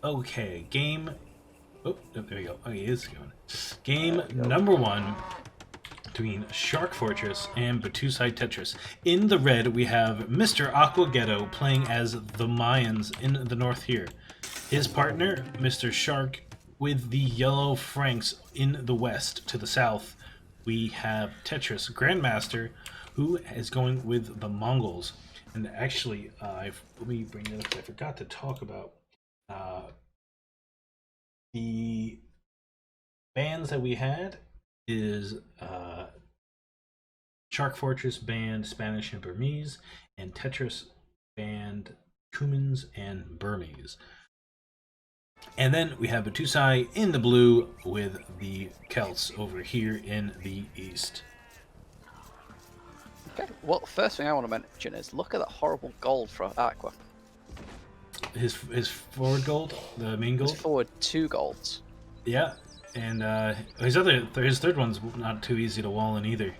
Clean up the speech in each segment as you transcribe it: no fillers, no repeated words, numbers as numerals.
Okay, game. Oh, there we go. Oh, he is going. Game number one between SharkFortress and Battousai Tetris. In the red, we have Mr. Aquaghetto playing as the Mayans in the north here. His partner, Mr. Shark, with the yellow Franks in the west. To the south, we have Tetris Grandmaster, who is going with the Mongols. And actually, let me bring it up. I forgot to talk about uh, the bands that we had is SharkFortress banned Spanish and Burmese, and Tetris banned Cumans and Burmese. And then we have Battousai in the blue with the Celts over here in the east. Okay, well, first thing I want to mention is look at that horrible gold for Aqua. His forward gold, the main gold? His forward 2 golds. Yeah, and his third one's not too easy to wall in either.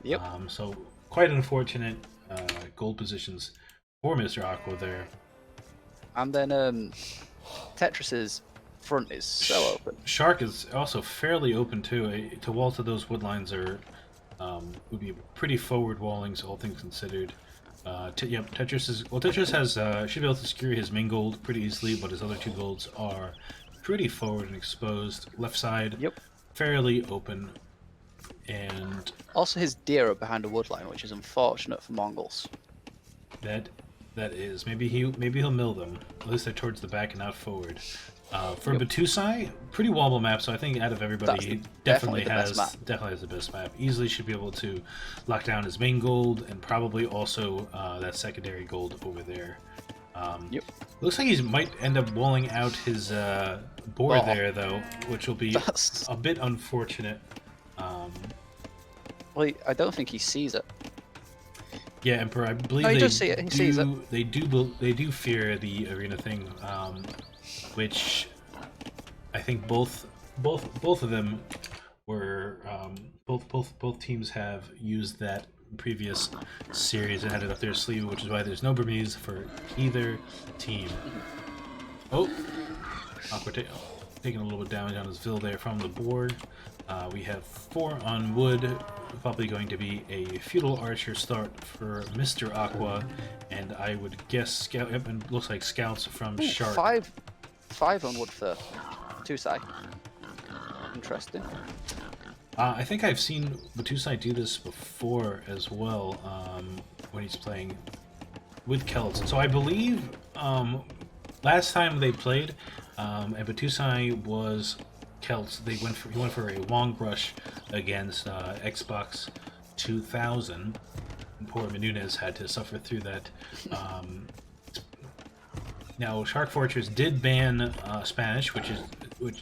Yep. So quite unfortunate gold positions for Mr. Aqua there. And then Tetris's front is so open. Shark is also fairly open too. To wall to those wood lines are would be pretty forward wallings, all things considered. Yep, Tetris has should be able to secure his main gold pretty easily, but his other 2 golds are pretty forward and exposed. Left side, Yep. fairly open, and Also, his deer are behind a wood line, which is unfortunate for Mongols. that is maybe he'll mill them. At least they're towards the back and not forward. For Battousai, pretty wobble map, so I think out of everybody, he definitely has the best map. Easily should be able to lock down his main gold and probably also that secondary gold over there. Yep. Looks like he might end up walling out his board there, though, which will be a bit unfortunate. Well, I don't think he sees it. Yeah, Emperor, I believe No, he does see it. He sees it. They do fear the arena thing, which I think both of them were both teams have used that previous series and had it up their sleeve, which is why there's no Burmese for either team. Oh, Aqua taking a little bit damage on his Vil there from the board. We have 4 on wood, probably going to be a feudal archer start for Mr. Aqua, and I would guess scout. Yep, and looks like scouts from Shark. 5 on wood for Battousai. Interesting. I think I've seen Battousai do this before as well, when he's playing with Celts. So I believe last time they played, and Battousai was Celts. He went for a long brush against Xbox 2000. And poor Menunez had to suffer through that. Now, SharkFortress did ban Spanish, which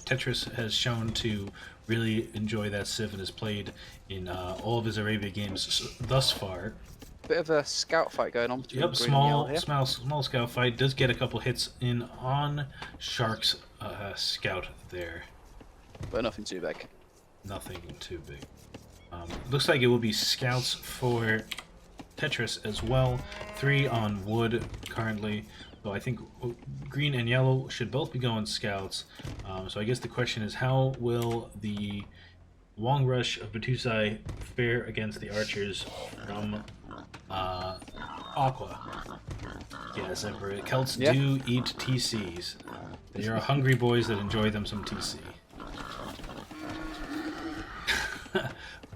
Tetris has shown to really enjoy that civ and has played in all of his Arabia games thus far. Bit of a scout fight going on between Yep, green and yellow here. small scout fight. Does get a couple hits in on Shark's scout there. But nothing too big. Nothing too big. Looks like it will be scouts for Tetris as well. 3 on wood currently. So I think green and yellow should both be going scouts. So I guess the question is, how will the long rush of Battousai fare against the archers from Aqua? Yes, Emperor. Celts do eat TCs. They are hungry boys that enjoy them some TC.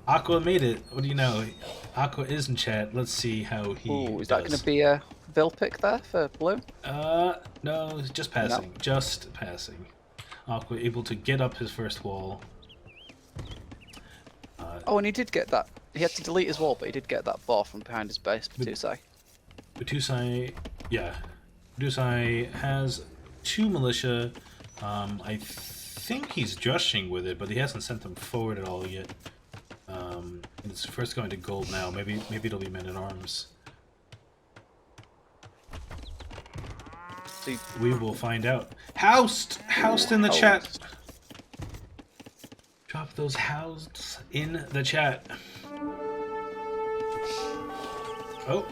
Aqua made it. What do you know? Aqua is in chat. Let's see how he Ooh, is that going to be a Vil pick there for blue? No, just passing. No. Just passing. Aqua able to get up his first wall. Oh, and he did get that. He had to delete his wall, but he did get that ball from behind his base, Battousai. Battousai, yeah. Battousai has 2 militia. I think he's joshing with it, but he hasn't sent them forward at all yet. It's first going to gold now. Maybe it'll be men at arms. We will find out. Housed in the chat. Drop those housed in the chat. Oh,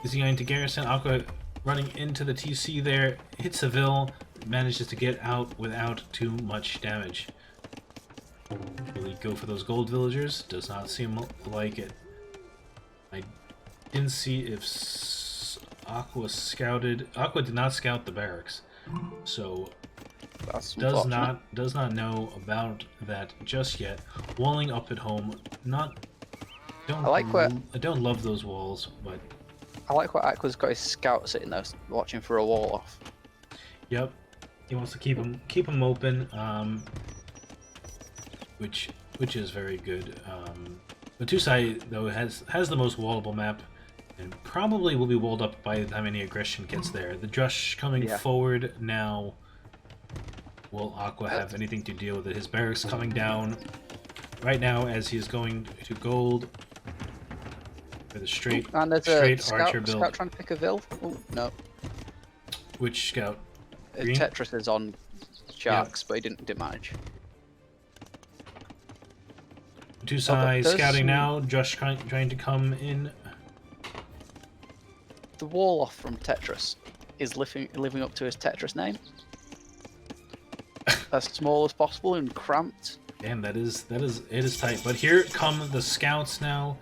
is he going to garrison? Aqua running into the TC there. Hits a Vil. manages to get out without too much damage. Will he go for those gold villagers? Does not seem like it. I didn't see if Aqua scouted. Aqua did not scout the barracks, so That's does unfortunate. not know about that just yet. Walling up at home, I don't love those walls, but I like what Aqua's got his scout sitting there watching for a wall off. yep, he wants to keep him open, which is very good. Battousai though has the most wallable map, and probably will be walled up by the time any aggression gets there. The Drush coming forward now. Will Aqua have anything to deal with it? His barracks coming down right now as he is going to gold for the straight And there's straight a archer build. scout trying to pick a vill. Oh no. Which scout? Green? Tetris is on Sharks, but he didn't manage. Battousai scouting now. Drush trying to come in. The wall off from Tetris is living up to his Tetris name. As small as possible and cramped. Damn, it is tight. But here come the scouts now.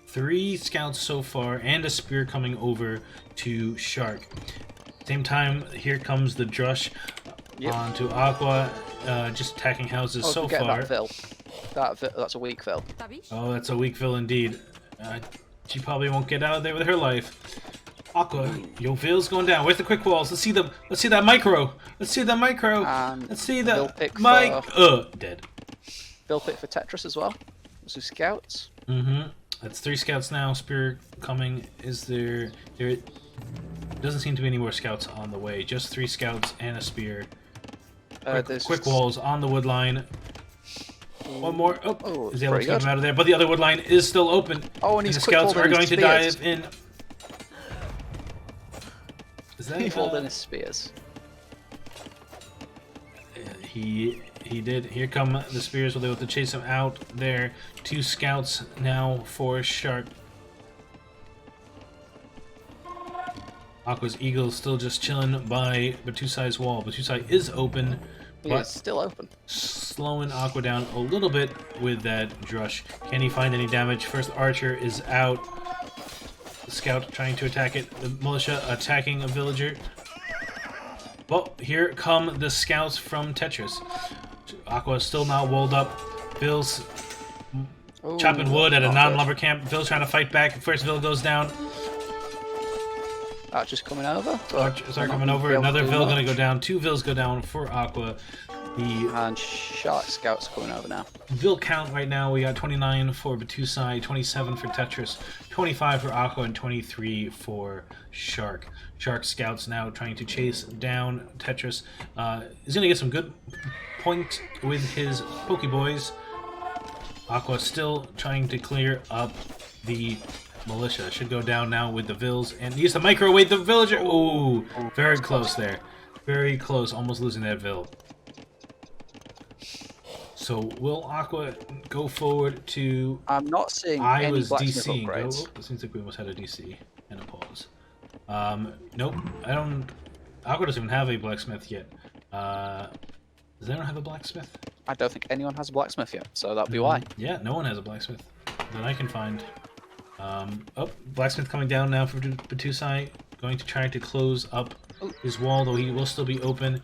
3 scouts so far, and a spear coming over to Shark. Same time, here comes the Drush onto Aqua, just attacking houses so far. That vill. That's a weak vill. Oh, that's a weak vill indeed. She probably won't get out of there with her life. Aqua, your vill's going down. Where's the quick walls? Let's see them. Let's see that micro. Let's see that micro. Let's see that dead. Vill pick for Tetris as well. There's 2 scouts. That's 3 scouts now. Spear coming. Is there? There doesn't seem to be any more scouts on the way. Just 3 scouts and a spear. Quick walls on the wood line. One more. Oh, is able to get him out of there, but the other wood line is still open. Oh, and the scouts are going to dive in. Is that he pulled in his spears? He did. Here come the spears. Will they be able to chase him out there? 2 scouts now for Shark. Aqua's eagle still just chilling by Battousai's wall. Battousai is open. But it's still open. Slowing Aqua down a little bit with that Drush. Can he find any damage? First archer is out. The scout trying to attack it. The militia attacking a villager. Well, here come the scouts from Tetris. Aqua is still not walled up. Bill's chopping wood at a non-lumber camp. Bill's trying to fight back. First Vill goes down. Archers coming over. Archers are coming over. Another Vill going to go down. 2 Vills go down for Aqua. And Shark Scouts coming over now. Vill count right now, we got 29 for Battousai, 27 for Tetris, 25 for Aqua, and 23 for Shark. Shark Scouts now trying to chase down Tetris. He's going to get some good points with his Pokeboys. Aqua still trying to clear up the militia. Should go down now with the Vills, and use the microwave the villager. Ooh, very close there. Very close, almost losing that Vill. So will Aqua go forward to? I'm not seeing any blacksmith upgrades. It seems like we almost had a DC and a pause. Nope, I don't. Aqua doesn't even have a blacksmith yet. Does anyone have a blacksmith? I don't think anyone has a blacksmith yet, so that'd be why. Yeah, no one has a blacksmith that I can find. Oh, blacksmith coming down now for Battousai, going to try to close up his wall, though he will still be open.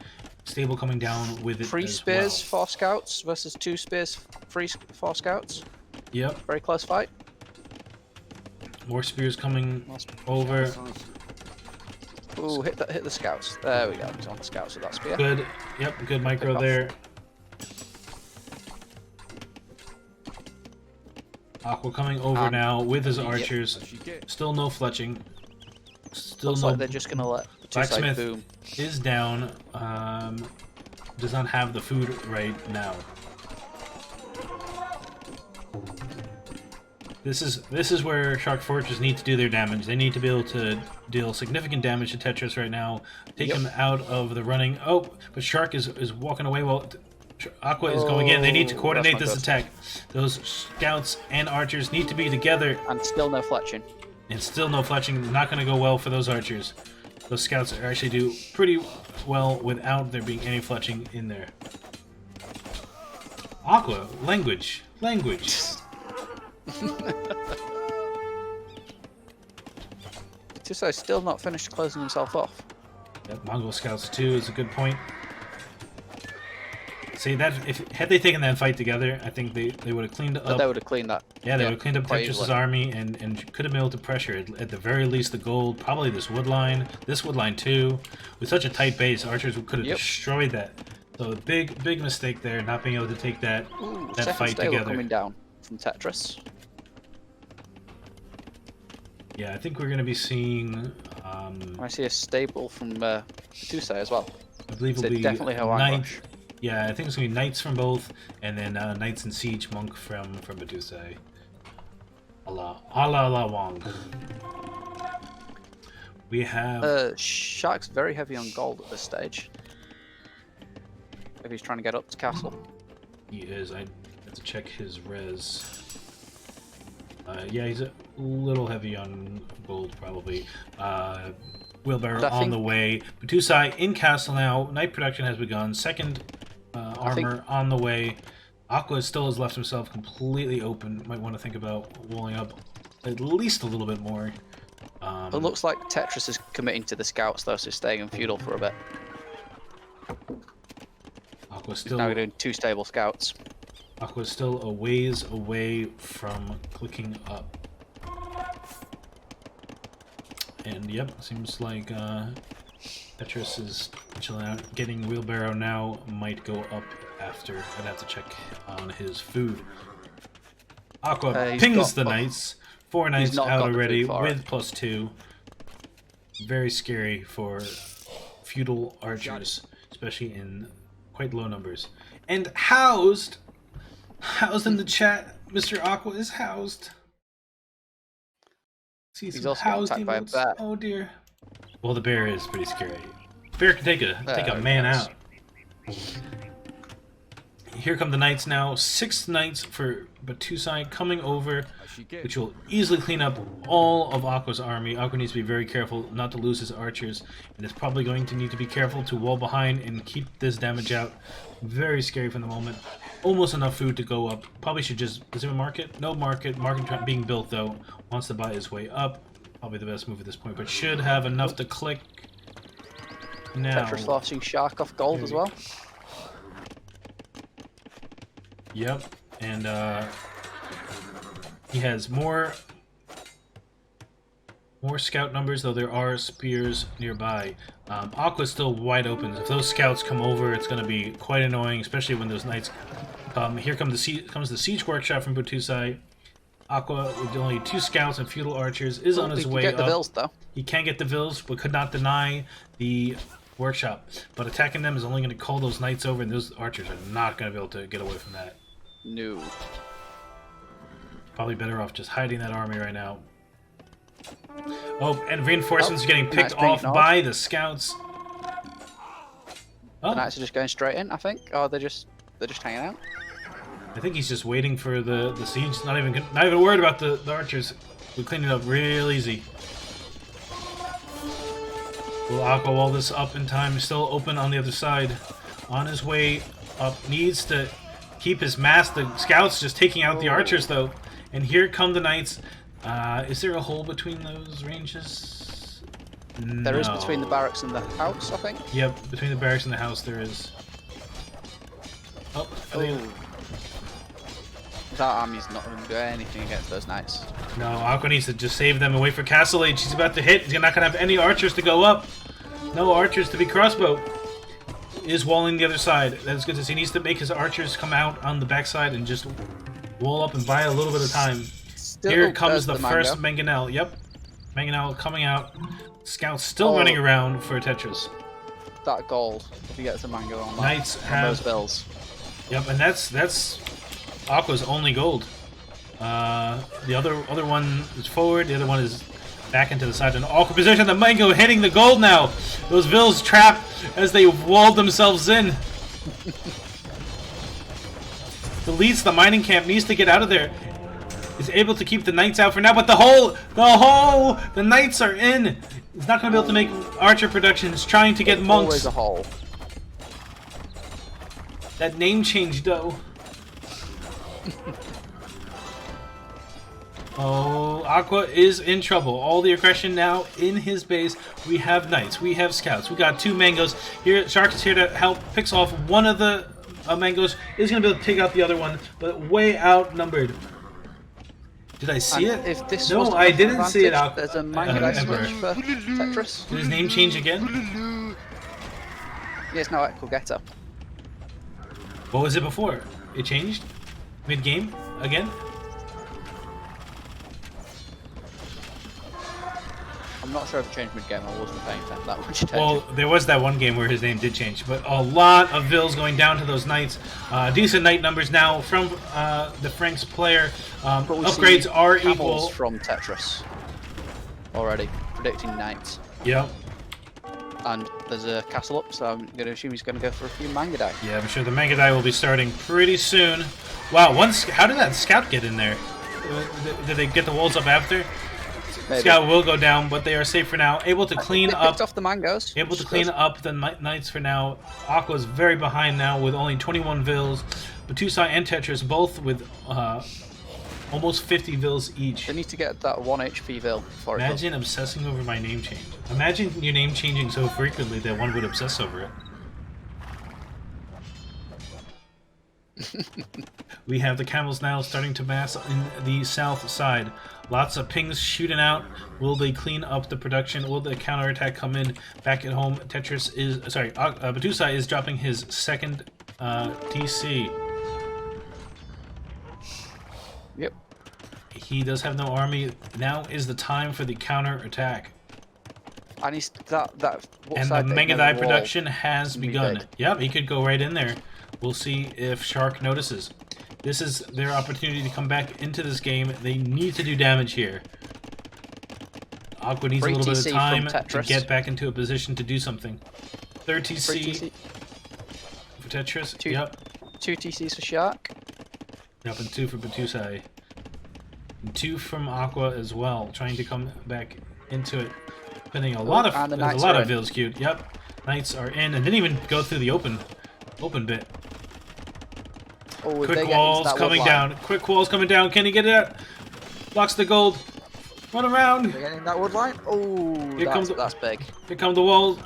Stable coming down with it. 3 spears, 4 scouts versus 2 spears, 4 scouts. Yep. Very close fight. More spears coming over. Ooh, hit the scouts. There we go. He's on the scouts with that spear. Good. Yep, good micro there. Aqua coming over now with his archers. Still no fletching. Still Looks no. like they're just gonna let Blacksmith boom. is down. Does not have the food right now. This is where SharkFortress need to do their damage. They need to be able to deal significant damage to Tetris right now. Take him out of the running. Oh, but Shark is walking away while Aqua is going in. They need to coordinate this attack. Those scouts and archers need to be together. And still no fletching. And still no fletching. Not going to go well for those archers. Those scouts actually do pretty well without there being any fletching in there. Aqua, language. Battousai still not finished closing himself off. Yep, Mongol scouts too is a good point. See that had they taken that fight together, I think they would have cleaned up. But they would have cleaned that. Yeah, they would have cleaned up quite Tetris' easily. army and could have been able to pressure it. At the very least, the gold, probably this wood line too. With such a tight base, archers could have destroyed that. So a big mistake there, not being able to take that Second fight stable together. coming down from Tetris. Yeah, I think we're going to be seeing. I see a stable from Battousai as well. I believe So it'll be definitely Hawaiian knight. Rush. Yeah, I think it's going to be knights from both, and then knights and siege monk from Battousai. Allah Wong. We have. Shark's very heavy on gold at this stage. If he's trying to get up to castle. He is. I have to check his res. Yeah, he's a little heavy on gold, probably. Wheelbarrow on the way. Battousai in castle now. Knight production has begun. Second armor on the way. Aqua still has left himself completely open. Might want to think about walling up at least a little bit more. It looks like Tetris is committing to the scouts though, so staying in feudal for a bit. Aqua's still Now we're doing 2 stable scouts. Aqua's still a ways away from clicking up. And yep, seems like Tetris is chilling out. Getting wheelbarrow now might go up after. I'd have to check on his food. Aqua pings the knights. 4 knights out already with +2. Very scary for feudal archers, especially in quite low numbers. And housed in the chat, Mr. Aqua is housed. See He's some also housed attacked by a emotes. bat. Oh dear. Well, the bear is pretty scary. Bear can take a man out. Here come the knights now. 6 knights for Battousai coming over, which will easily clean up all of Aqua's army. Aqua needs to be very careful not to lose his archers, and is probably going to need to be careful to wall behind and keep this damage out. Very scary for the moment. Almost enough food to go up. Probably should just... Does he have a market? No market. Market being built, though. Wants to buy his way up. Probably the best move at this point, but should have enough to click now. Tetris forcing Shark off gold as well. Yep, and he has more scout numbers, though there are spears nearby. Aqua's still wide open. If those scouts come over, it's going to be quite annoying, especially when those knights come. Here comes the siege workshop from Battousai. Aqua, with only 2 scouts and feudal archers, is on his way He can get up. the vills, though. He can get the vills, but could not deny the workshop. But attacking them is only going to call those knights over, and those archers are not going to be able to get away from that. No. Probably better off just hiding that army right now. Oh, and reinforcements are getting picked off by the scouts. Oh, The knights are just going straight in, I think. Or they're just hanging out. I think he's just waiting for the siege. Not even worried about the archers. We cleaned it up real easy. Will Aqua wall this up in time? Still open on the other side. On his way up. Needs to keep his mass. The scouts just taking out the archers, though. And here come the knights. Is there a hole between those ranges? No. There is between the barracks and the house, I think. Yep, between the barracks and the house there is. Oh, That army's not going to do anything against those knights. no, Aqua needs to just save them and wait for Castle Age. He's about to hit. He's not going to have any archers to go up. No archers to be crossbow. Is walling the other side. That's good to see. He needs to make his archers come out on the backside and just wall up and buy a little bit of time. Here comes the first Mangonel. Yep. Mangonel coming out. Scouts still running around for Tetris. That gold, if he gets a mango on that. Knights on have... those bills. Yep, and that's Aqua's only gold. The other one is forward, the other one is back into the side in an awkward position. The Mango hitting the gold now. Those Vills trapped as they walled themselves in. Deletes the mining camp, needs to get out of there. Is able to keep the Knights out for now, but the Knights are in. He's not going to be able to make Archer Productions trying to get monks. Always a hole. That name change, though. Oh, Aqua is in trouble. All the aggression now in his base. We have knights. We have scouts. We got 2 mangoes. Here, Shark is here to help. Picks off one of the mangoes. Is going to be able to take out the other one, but way outnumbered. Did I see it? If this no, wasn't I didn't see it. There's a mango dice switch for Tetris. Did his name change again? Yes, now Echo Getter. What was it before? It changed? Mid-game? Again? I'm not sure if it changed mid-game. I wasn't paying that much attention. Well, there was that one game where his name did change, but a lot of vills going down to those knights. Decent knight numbers now from the Franks player. Upgrades are equal. From Tetris already, predicting knights. Yep. And there's a castle up, so I'm going to assume he's going to go for a few manga die. Yeah, I'm sure the manga die will be starting pretty soon. Wow, how did that scout get in there? Did they get the walls up after? Maybe. Scout will go down, but they are safe for now. Able to clean up. Picked off the mangoes. Able to clean up the knights for now. Aqua's very behind now with only 21 vills. Battousai and Tetris both with almost 50 vills each. They need to get that 1 HP vill before Imagine it obsessing over my name change. Imagine your name changing so frequently that one would obsess over it. We have the camels now starting to mass in the south side. Lots of pings shooting out. Will they clean up the production? Will the counterattack come in? Back at home, Battousai is dropping his second TC. Yep. He does have no army. Now is the time for the counterattack. And he's and the mega die production has begun. Yep, he could go right in there. We'll see if Shark notices. This is their opportunity to come back into this game. They need to do damage here. Aqua needs a little bit of time to get back into a position to do something. Third TC for Tetris. Yep. 2 TCs for Shark. Yep, and 2 for Battousai. And 2 from Aqua as well, trying to come back into it. Spending a lot of vills queued. Yep. Knights are in and didn't even go through the open bit. Oh, quick walls coming down. Quick walls coming down. Can he get it? Blocks the gold. Run around. They're getting that wood line. Oh, that's big. Here come the walls.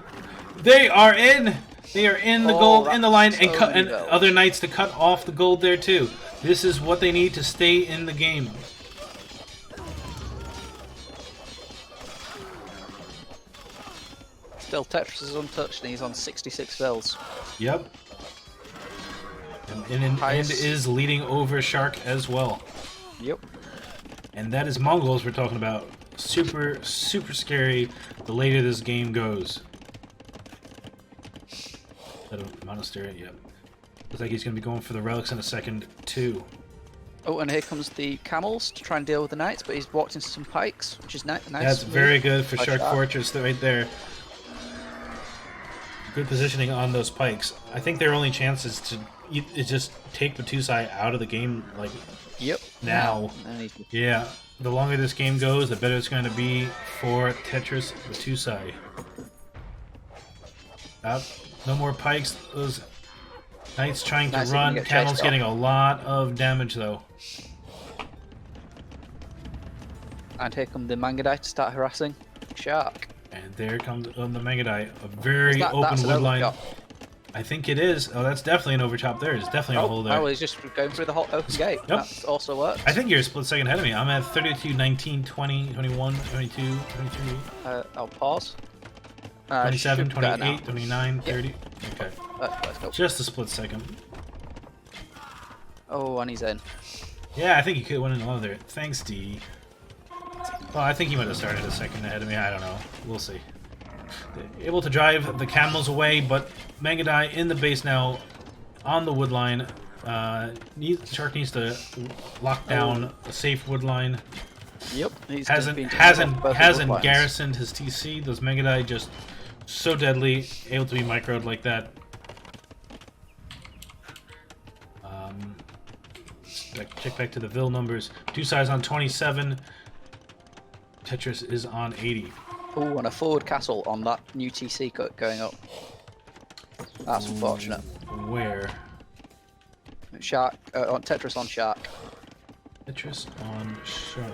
They are in. They are in the gold, in the line, and other knights to cut off the gold there too. This is what they need to stay in the game. Still, Tetris is untouched, and he's on 66 vills. Yep. And is leading over Shark as well. Yep. And that is Mongols we're talking about. Super, super scary the later this game goes. Is that a monastery? Yep. Looks like he's going to be going for the relics in a second, too. Oh, and here comes the camels to try and deal with the knights, but he's walked into some pikes, which is nice. That's very good for SharkFortress right there. Good positioning on those pikes. I think their only chance is to just take Battousai out of the game, like, now. Yeah, the longer this game goes, the better it's going to be for Tetris Battousai. No more pikes. Those knights trying to run. Camel's getting a lot of damage, though. And here come the Mangadai to start harassing Shark. And there comes the Mangadai, a very open wood line. I think it is. Oh, that's definitely an overchop there. It's definitely a hole there. Oh, he's just going through the whole open gate. Yep. That also works. I think you're a split second ahead of me. I'm at 32, 19, 20, 21, 22, 23. I'll pause. 27, 28, 29, 30. Yep. Okay. Let's go. Just a split second. Oh, and he's in. Yeah, I think he could win another. Thanks, D. Well, I think he might have started a second ahead of me. I don't know. We'll see. Able to drive the camels away, but Mangadai in the base now on the wood line. Shark needs to lock down a safe wood line. Yep. Hasn't garrisoned his TC. Those Mangadai just so deadly, able to be microed like that. Check back to the Vil numbers. Battousai's on 27. Tetris is on 80. Oh, and a forward castle on that new TC going up. That's unfortunate. Where? Shark on Tetris on Shark. Tetris on Charlotte.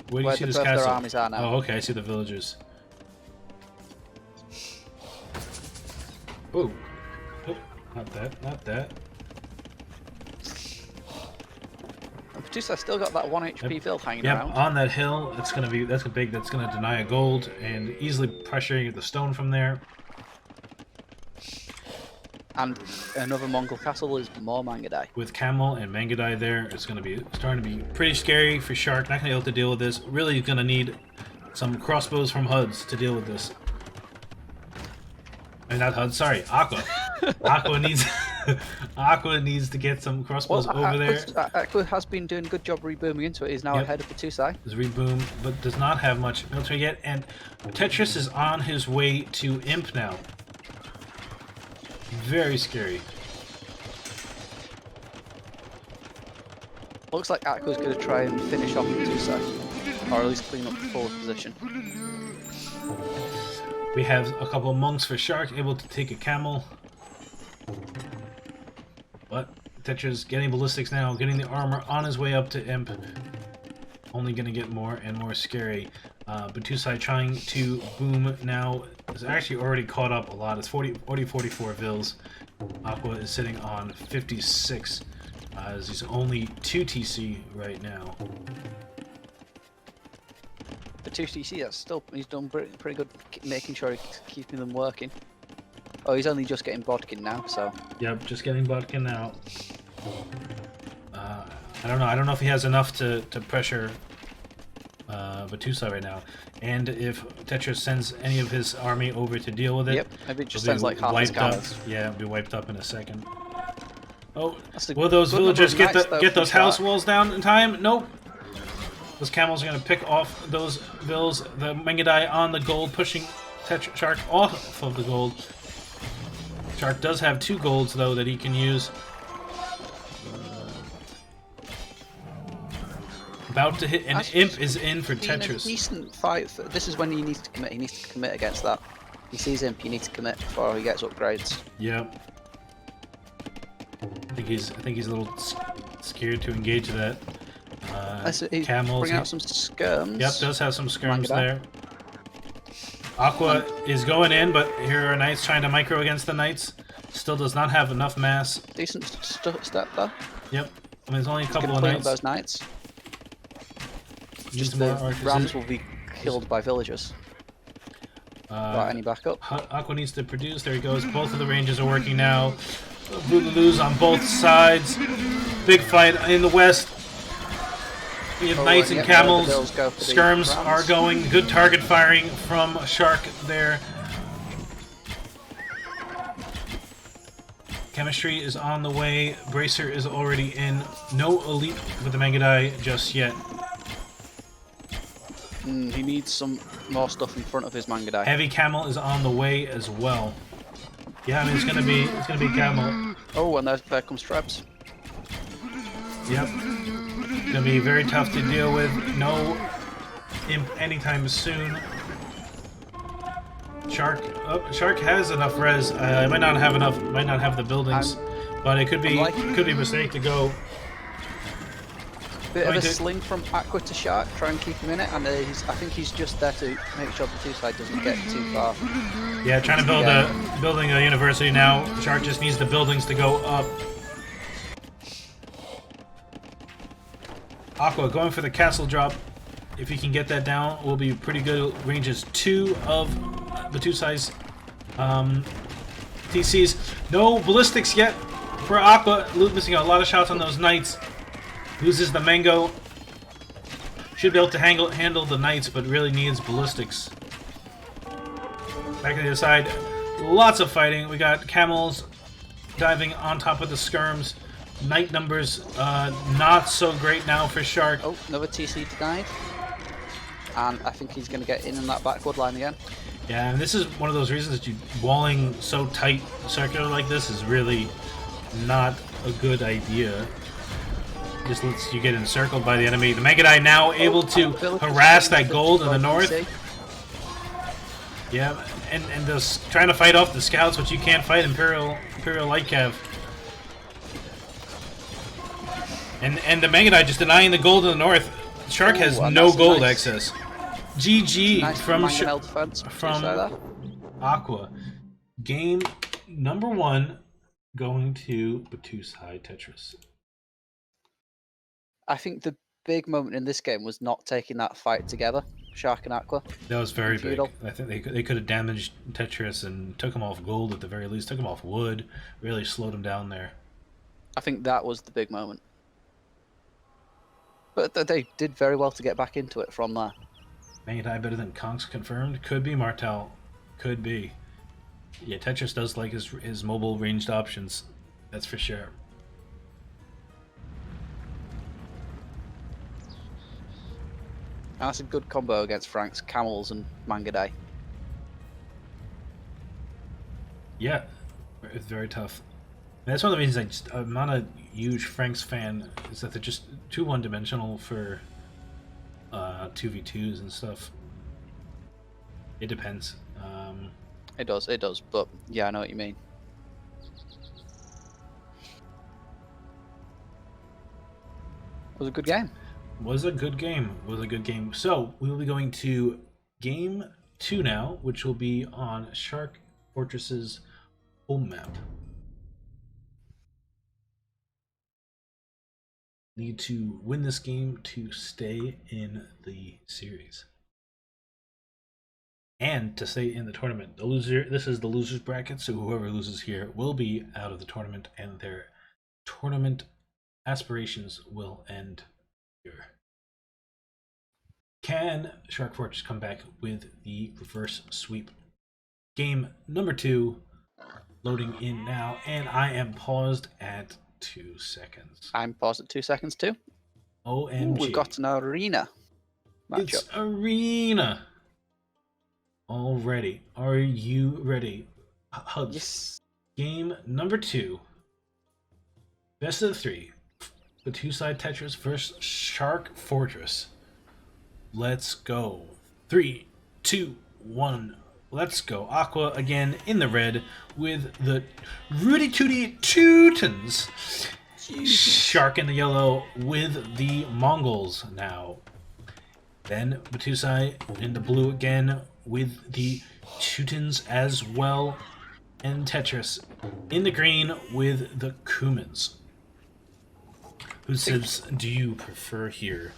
Where do you Where see the this both their castle? armies are now. Oh, okay. I see the villagers. Oh, not that. Not that. Battousai still got that 1 HP Vil hanging around. On that hill. That's big. That's gonna deny a gold and easily pressuring the stone from there. And another Mongol castle is more Mangadai. With Camel and Mangadai there, it's going to be starting to be pretty scary for Shark. Not going to be able to deal with this. Really going to need some crossbows from HUDs to deal with this. I mean, not HUDs, sorry, Aqua. Aqua needs Aqua needs to get some crossbows over there. Aqua has been doing a good job rebooming into it. He's now ahead of Battousai. Does reboom, but does not have much military yet. And Tetris is on his way to Imp now. Very scary. Looks like Aqua's going to try and finish off Battousai, or at least clean up the forward position. We have a couple of monks for Shark, able to take a camel. But Tetris getting ballistics now, getting the armor on his way up to Imp. Only going to get more and more scary. Battousai trying to boom now. Is actually already caught up a lot. It's 44 Vils. Aqua is sitting on 56. As he's only 2 TC right now. The 2 TC, he's done pretty good making sure he's keeping them working. Oh, he's only just getting Bodkin now, so. Yep, just getting Bodkin now. I don't know if he has enough to pressure Battousai right now. And if Tetris sends any of his army over to deal with it, yep, maybe it just sends like half his camels. Yeah, it'll be wiped up in a second. Oh, That's will those villagers get those house Shark. walls down in time? Nope. Those camels are going to pick off those Vils. The Mangadai on the gold, pushing Shark off of the gold. Shark does have 2 golds, though, that he can use. About to hit, and Imp is in for Tetris. A decent fight. This is when he needs to commit. He needs to commit against that. He sees Imp, he needs to commit before he gets upgrades. Yep. I think he's a little scared to engage that. He's Camels. bringing out some skirms. Yep, does have some skirms there. Aqua is going in, but here are Knights trying to micro against the Knights. Still does not have enough mass. Decent step there. Yep. I mean, there's only a couple of Clean Knights. up those Knights. Just The Rams will be killed by villagers. Without any backup. Aqua needs to produce. There he goes. Both of the ranges are working now. Lose on both sides. Big fight in the west. We have Knights and Camels. Skirms are going. Good target firing from Shark there. Chemistry is on the way. Bracer is already in. No elite with the Mangadai just yet. He needs some more stuff in front of his Mangadai. Heavy Camel is on the way as well. Yeah, I mean it's gonna be Camel. Oh, and there comes Trebs. Yep. It's gonna be very tough to deal with. No Imp anytime soon. Shark has enough res. It might not have enough. Might not have the buildings, but it could be a mistake to go. Bit of a sling from Aqua to Shark, try and keep him in it, and I think he's just there to make sure Battousai doesn't get too far. Yeah, trying to building a university now. Shark just needs the buildings to go up. Aqua going for the castle drop. If he can get that down, will be pretty good. Ranges 2 of Battousai's TCs. No ballistics yet for Aqua. Missing a lot of shots on those Knights. Loses the Mango. Should be able to handle the Knights, but really needs ballistics. Back to the other side. Lots of fighting. We got Camels diving on top of the Skirms. Knight numbers not so great now for Shark. Oh, another TC denied. And I think he's going to get in that backward line again. Yeah, and this is one of those reasons that walling so tight circular like this is really not a good idea. Just lets you get encircled by the enemy. The Mangadai now able to harass that gold in the north. Yeah, and those trying to fight off the scouts, which you can't fight Imperial Light Cav. And the Mangadai just denying the gold in the north. Shark has no gold access. GG nice from Aqua. Game number 1 going to Battousai Tetris. I think the big moment in this game was not taking that fight together, Shark and Aqua. That was very big. I think they could have damaged Tetris and took him off gold at the very least. Took him off wood. Really slowed him down there. I think that was the big moment. But they did very well to get back into it from there. Mangadai better than Conks confirmed? Could be Martel. Could be. Yeah, Tetris does like his mobile ranged options. That's for sure. And that's a good combo against Frank's Camels and Mangadai. Yeah, it's very tough. And that's one of the reasons I'm not a huge Frank's fan, is that they're just too one-dimensional for 2v2s and stuff. It depends. It does, but yeah, I know what you mean. It was a good game. Was a good game. So we will be going to game 2 now, which will be on SharkFortress's home map. Need to win this game to stay in the series and to stay in the tournament. The loser, this is the losers bracket, so whoever loses here will be out of the tournament, and their tournament aspirations will end here. Can SharkFortress come back with the reverse sweep? Game number 2 loading in now, and I am paused at 2 seconds. I'm paused at 2 seconds too. OMG. We've got an arena matchup. It's arena already. Are you ready? Hugs. Yes. Game number 2. Best of 3. Battousai Tetris versus SharkFortress. Let's go. 3, 2, 1. Let's go. Aqua again in the red with the Rudy Tooty Teutons. Shark in the yellow with the Mongols now. Then Battousai in the blue again with the Teutons as well. And Tetris in the green with the Cumans. Who says, do you prefer here?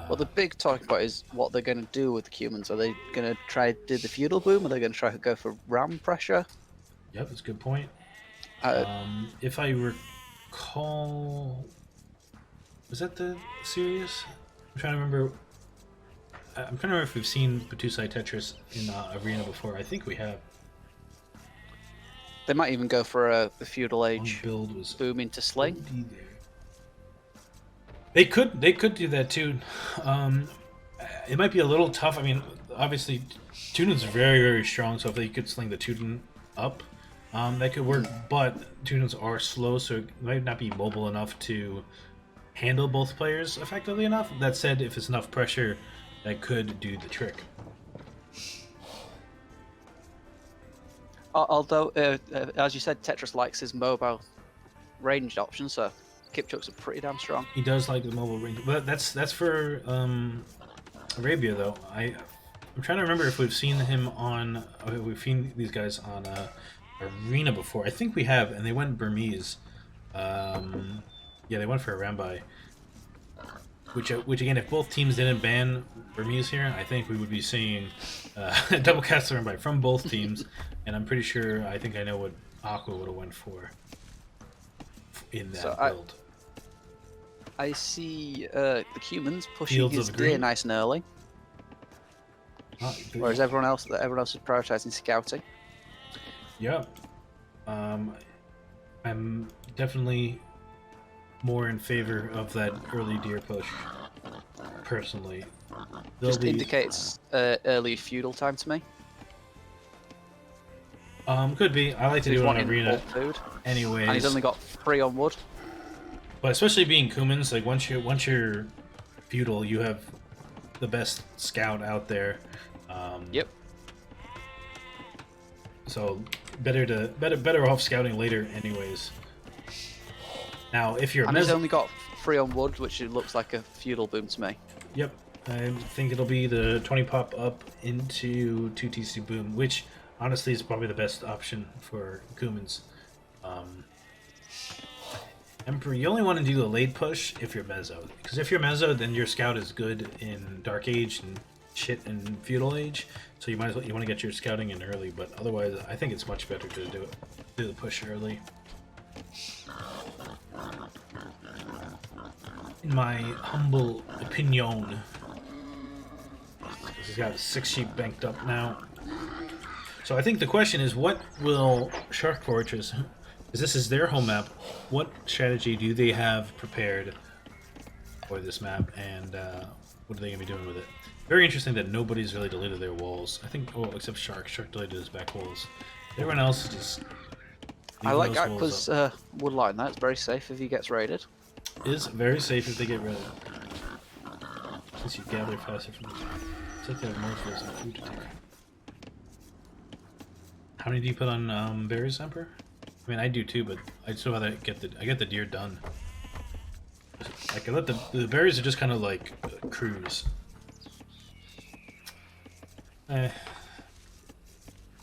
Well, the big talking point is what they're going to do with the Cumans. Are they going to try do the feudal boom? Are they going to try to go for ram pressure? Yep, that's a good point. If I recall, was that the series? I'm trying to remember. I'm trying to remember if we've seen Battousai Tetris in Arena before. I think we have. They might even go for a feudal age build was boom into sling. They could do that too. It might be a little tough. I mean, obviously, Teuton's very, very strong, so if they could sling the Teuton up, that could work. But Teutons are slow, so it might not be mobile enough to handle both players effectively enough. That said, if it's enough pressure, that could do the trick. Although, as you said, Tetris likes his mobile ranged options, so Kipchuk's are pretty damn strong. He does like the mobile range, but that's for Arabia though. I'm trying to remember if we've seen him on. We've seen these guys on Arena before. I think we have, and they went Burmese. Yeah, they went for a Rambai. Which again, if both teams didn't ban Burmese here, I think we would be seeing double cast Rambai from both teams. And I'm pretty sure. I think I know what Aqua would have went for in that build. I see the Cumans pushing his gear nice and early, whereas everyone else is prioritizing scouting. Yeah, I'm definitely more in favor of that early deer push. Personally, just indicates early feudal time to me. Could be. I like to do it on Arena. Anyways, and he's only got 3 on wood. But especially being Cumans, like once you're feudal, you have the best scout out there. Yep. So better off scouting later, anyways. Now, if you're And he's only got 3 on wood, which it looks like a feudal boom to me. Yep, I think it'll be the 20 pop up into 2 TC boom, which honestly is probably the best option for Kumans. Emperor, you only want to do the late push if you're Mezzo, because if you're Mezzo, then your scout is good in Dark Age and shit in Feudal Age, so you might as well, you want to get your scouting in early. But otherwise, I think it's much better to do the push early. In my humble opinion, he's got 6 sheep banked up now. So I think the question is, what will SharkFortress, because this is their home map, what strategy do they have prepared for this map, and what are they going to be doing with it? Very interesting that nobody's really deleted their walls. I think, oh, except Shark. Shark deleted his back walls. Everyone else just... I like Aqua's wood line. That's very safe if he gets raided. Is very safe if they get raided. Since you gather faster from the... It's like they have more food than food to take. How many do you put on berries, Emperor? I mean, I do too, but I still rather get the deer done. Like, I let the berries are just kind of like cruise.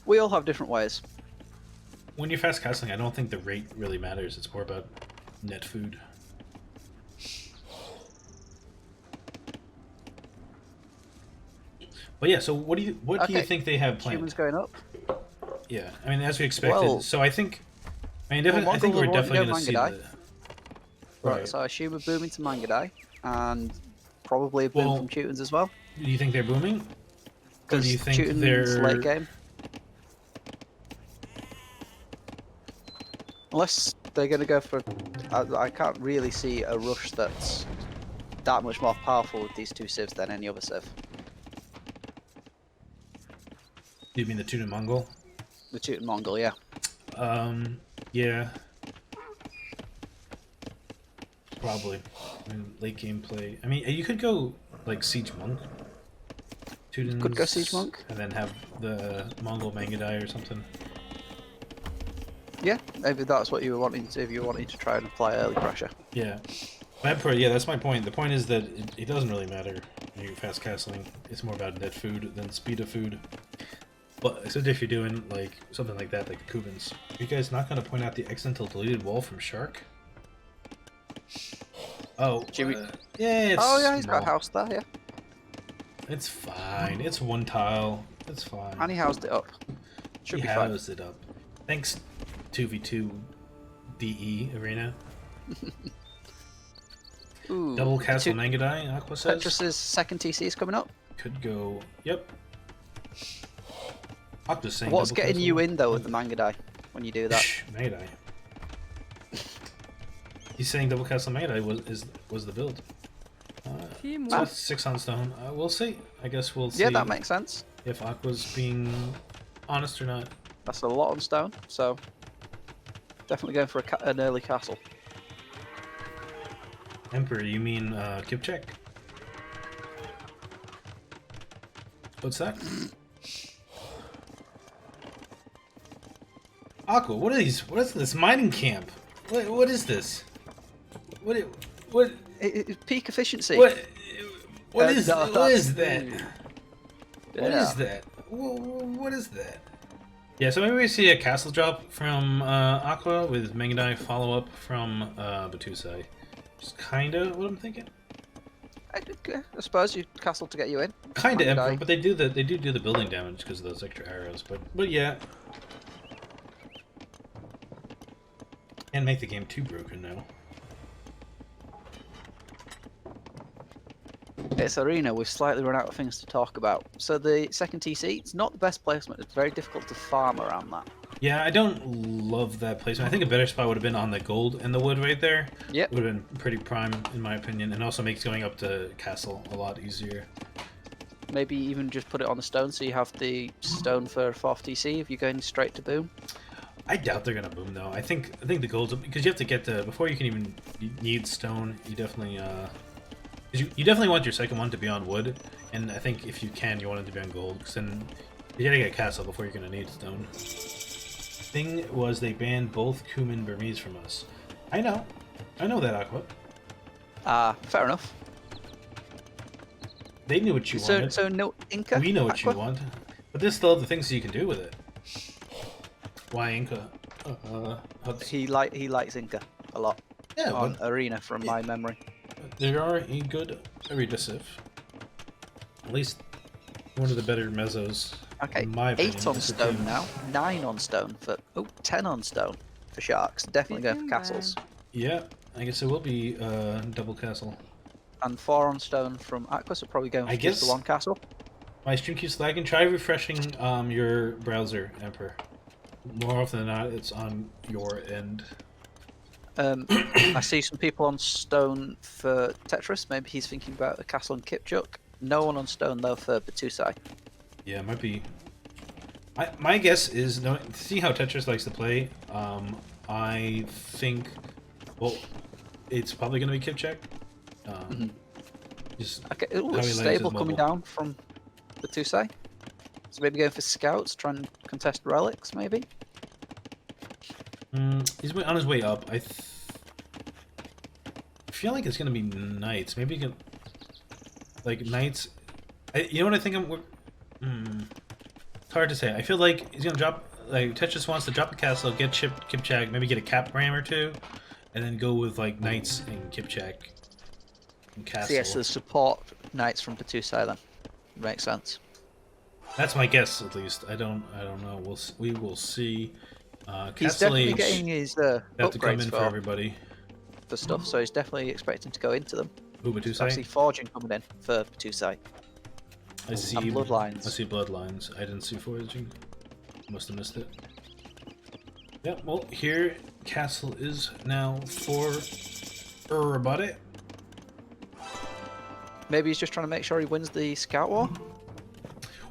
We all have different ways. When you're fast casting, I don't think the rate really matters. It's more about net food. But yeah, so what do you think they have planned? Humans going up. Yeah, I mean, as we expected. Well, so I think we're definitely going to see the... Right, so I assume a boom into Mangadai, and probably a boom from Teutons as well. Do you think they're booming? Or do you think Teutons they're... late game. Unless they're going to go for... I can't really see a rush that's that much more powerful with these 2 civs than any other civ. Do you mean the Teuton Mongol? The Teuton Mongol, yeah. Yeah. Probably. I mean, late game play. I mean, you could go like Siege Monk. Teutons, could go Siege Monk. And then have the Mongol Mangadai or something. Yeah, maybe that's what you were wanting to, if you were wanting to try and apply early pressure. Yeah. Yeah, that's my point. The point is that it doesn't really matter when you're fast castling. It's more about net food than speed of food. But except if you're doing like something like that, like the Kubans. Are you guys not going to point out the accidental deleted wall from Shark? Oh, Jimmy. Yeah, it's oh yeah, he's small. got a house there, yeah. It's fine. It's 1 tile. It's fine. And he housed it up. Should be fine. He housed it up. Thanks, 2v2 DE Arena. Ooh, Double Castle Mangadai, Aqua says. Tetris's second TC is coming up. Could go. Yep. Aqua's saying. What's getting you in though with the Mangadai when you do that? Mangadai. He's saying Double Castle Mangadai was the build. So 6 on stone. We'll see. I guess we'll see. Yeah, that makes sense. If Aqua's being honest or not. That's a lot on stone, so definitely going for an early castle. Emperor, you mean Kipchak? What's that? Aqua, what are these? What is this mining camp? What is this? What? It's peak efficiency. What is that? Yeah. What is that? What is that? Yeah, so maybe we see a castle drop from Aqua with Mangadai follow up from Battousai. Just kinda what I'm thinking. I suppose you castle to get you in. Kinda Emperor, but they do the building damage because of those extra arrows. But yeah. And make the game too broken now. It's Arena, we've slightly run out of things to talk about. So the second TC, it's not the best placement, it's very difficult to farm around that. Yeah, I don't love that placement. I think a better spot would have been on the gold and the wood right there. Yep. Would have been pretty prime in my opinion, and also makes going up to castle a lot easier. Maybe even just put it on the stone so you have the stone for 4th TC if you're going straight to boom. I doubt they're gonna boom though. I think the gold's because you have to get the before you can even need stone. You definitely you definitely want your second one to be on wood, and I think if you can, you want it to be on gold because then You gotta get castle before you're gonna need stone. Thing was, they banned both Cumin Burmese from us. I know that, Aqua. Fair enough. They knew what you wanted. So no Inca? We know what Aqua? you want. But there's still other things you can do with it. Why Inca? He likes Inca a lot. Yeah, on but Arena from my memory. there are a good Iridiciv. At least one of the better mezzos. Okay, in my opinion. 8 on It's a stone team. now, 9 on stone for 10 on stone for sharks. Definitely going for castles. Yeah, I guess it will be double castle. And 4 on stone from Aqua, so probably going for I just the guess- one castle. My stream keeps lagging. Try refreshing your browser, Emperor. More often than not, it's on your end. I see some people on stone for Tetris. Maybe he's thinking about a castle in Kipchuk. No one on stone though for Battousai. Yeah, it might be. My guess is, see how Tetris likes to play. I think, well, it's probably going to be Kipchak. Just Okay, how ooh, he lays his stable coming mobile. down from Battousai. So maybe going for scouts, try and contest relics, maybe. He's on his way up. I feel like it's going to be knights. Maybe you can, like knights. You know what I think? It's hard to say. I feel like he's gonna drop. Like Tetris wants to drop a castle, get Kipchak, maybe get a cap ram or two, and then go with like knights and Kipchak and castle. So yes, the support knights from Battousai then. Makes sense. That's my guess, at least. I don't know. We will see. He's Castle definitely Age getting his have to come upgrades in for everybody. for stuff, so he's definitely expecting to go into them. Who There's actually Battousai? forging coming in for Battousai. I see and bloodlines. I see bloodlines. I didn't see foraging. Must have missed it. Yeah, well, here castle is now for everybody. Maybe he's just trying to make sure he wins the scout war.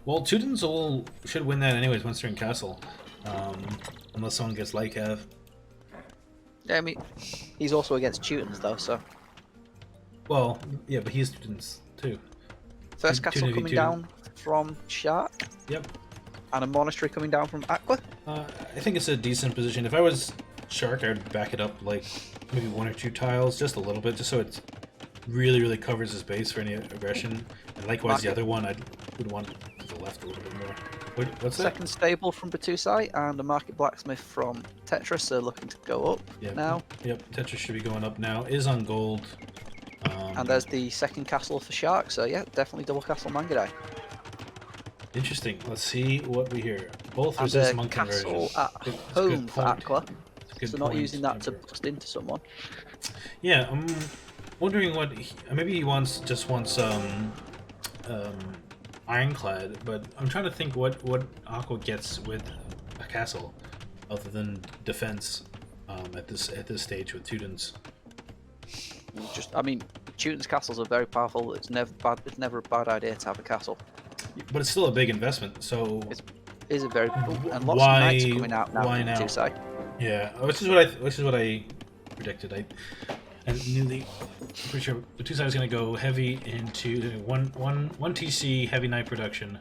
Well, Teutons should win that anyways once they're in castle, unless someone gets Lycav. Yeah, I mean, he's also against Teutons though, so Well, yeah, but he's Teutons too. first Teuton castle v coming Teuton. down from Shark, Yep. and a monastery coming down from Aqua. I think it's a decent position. If I was Shark, I would back it up like maybe 1 or 2 tiles, just a little bit, just so it really covers his base for any aggression. And likewise, the other one, I would want to the left a little bit more. What's that? Second stable from Battousai, and a market blacksmith from Tetris are looking to go up now. Yep, Tetris should be going up now. Is on gold. And there's the second castle for Shark, so yeah, definitely double castle Mangadai. Interesting. Let's see what we hear. Both And resist a monk castle conversions. at It's a good home for point. Aqua, It's a good so not point, using that to Emperor. bust into someone. Yeah, I'm wondering what maybe he just wants ironclad, but I'm trying to think what Aqua gets with a castle other than defense at this stage with Teutons. I mean, Teuton's castles are very powerful. It's never bad. It's never a bad idea to have a castle. But it's still a big investment, so It is a very and lots Why- of knights are coming out now. why from now? Battousai. yeah, which is what I predicted. And nearly pretty sure Battousai was going to go heavy into one TC heavy knight production.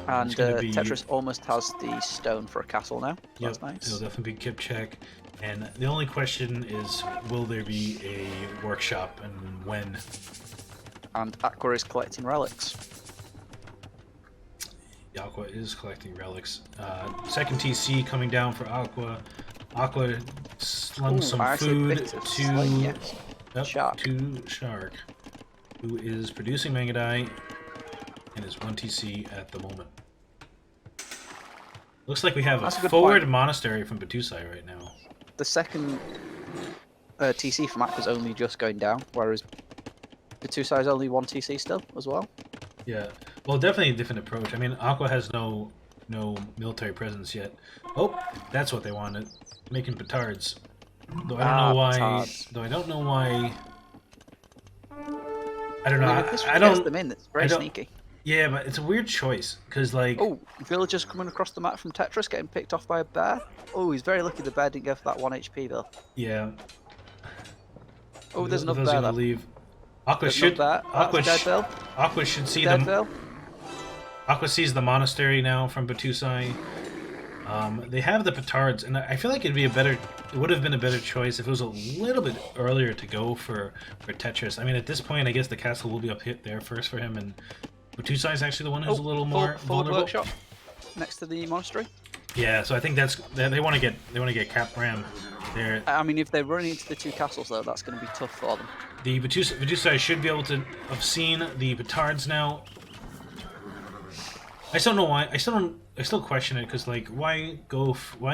And it's gonna be, Tetris almost has the stone for a castle now. Yep, That's nice. it'll definitely be Kipchak. And the only question is, will there be a workshop and when? And Aqua is collecting relics. Aqua is collecting relics. Second TC coming down for Aqua. Aqua slung Ooh, some I actually food picked it. to Slight, yes. Shark. to Shark, who is producing Mangadai and is 1 TC at the moment. Looks like we have That's a a good forward point. monastery from Battousai right now. The second TC from Aqua's only just going down, whereas Battousai is only 1 TC still as well. Yeah, well, definitely a different approach. I mean, Aqua has no military presence yet. Oh, that's what they wanted, making petards. Though I don't know why. petards. Though I don't know why. I don't know. I mean, if this I gets don't. them in, it's very I don't- sneaky. Yeah, but it's a weird choice because like. Oh, villagers coming across the map from Tetris getting picked off by a bear. Oh, he's very lucky the bear didn't go for that 1 HP bill. Yeah. Oh, there's another Those are bear gonna there. leave. Aqua There's should. another bear. Oh, Aqua, that's a dead bill. Aqua should see Dead them. bill. Aqua sees the monastery now from Battousai. They have the petards, and I feel like it would have been a better choice if it was a little bit earlier to go for Tetris. I mean, at this point, I guess the castle will be up there first for him, and Battousai is actually the one who's a little more forward vulnerable. workshop next to the monastery. Yeah, so I think they want to get Cap Ram there. I mean, if they're running into the two castles though, that's going to be tough for them. The Battousai should be able to have seen the petards now. I still don't know why. I still question it because like why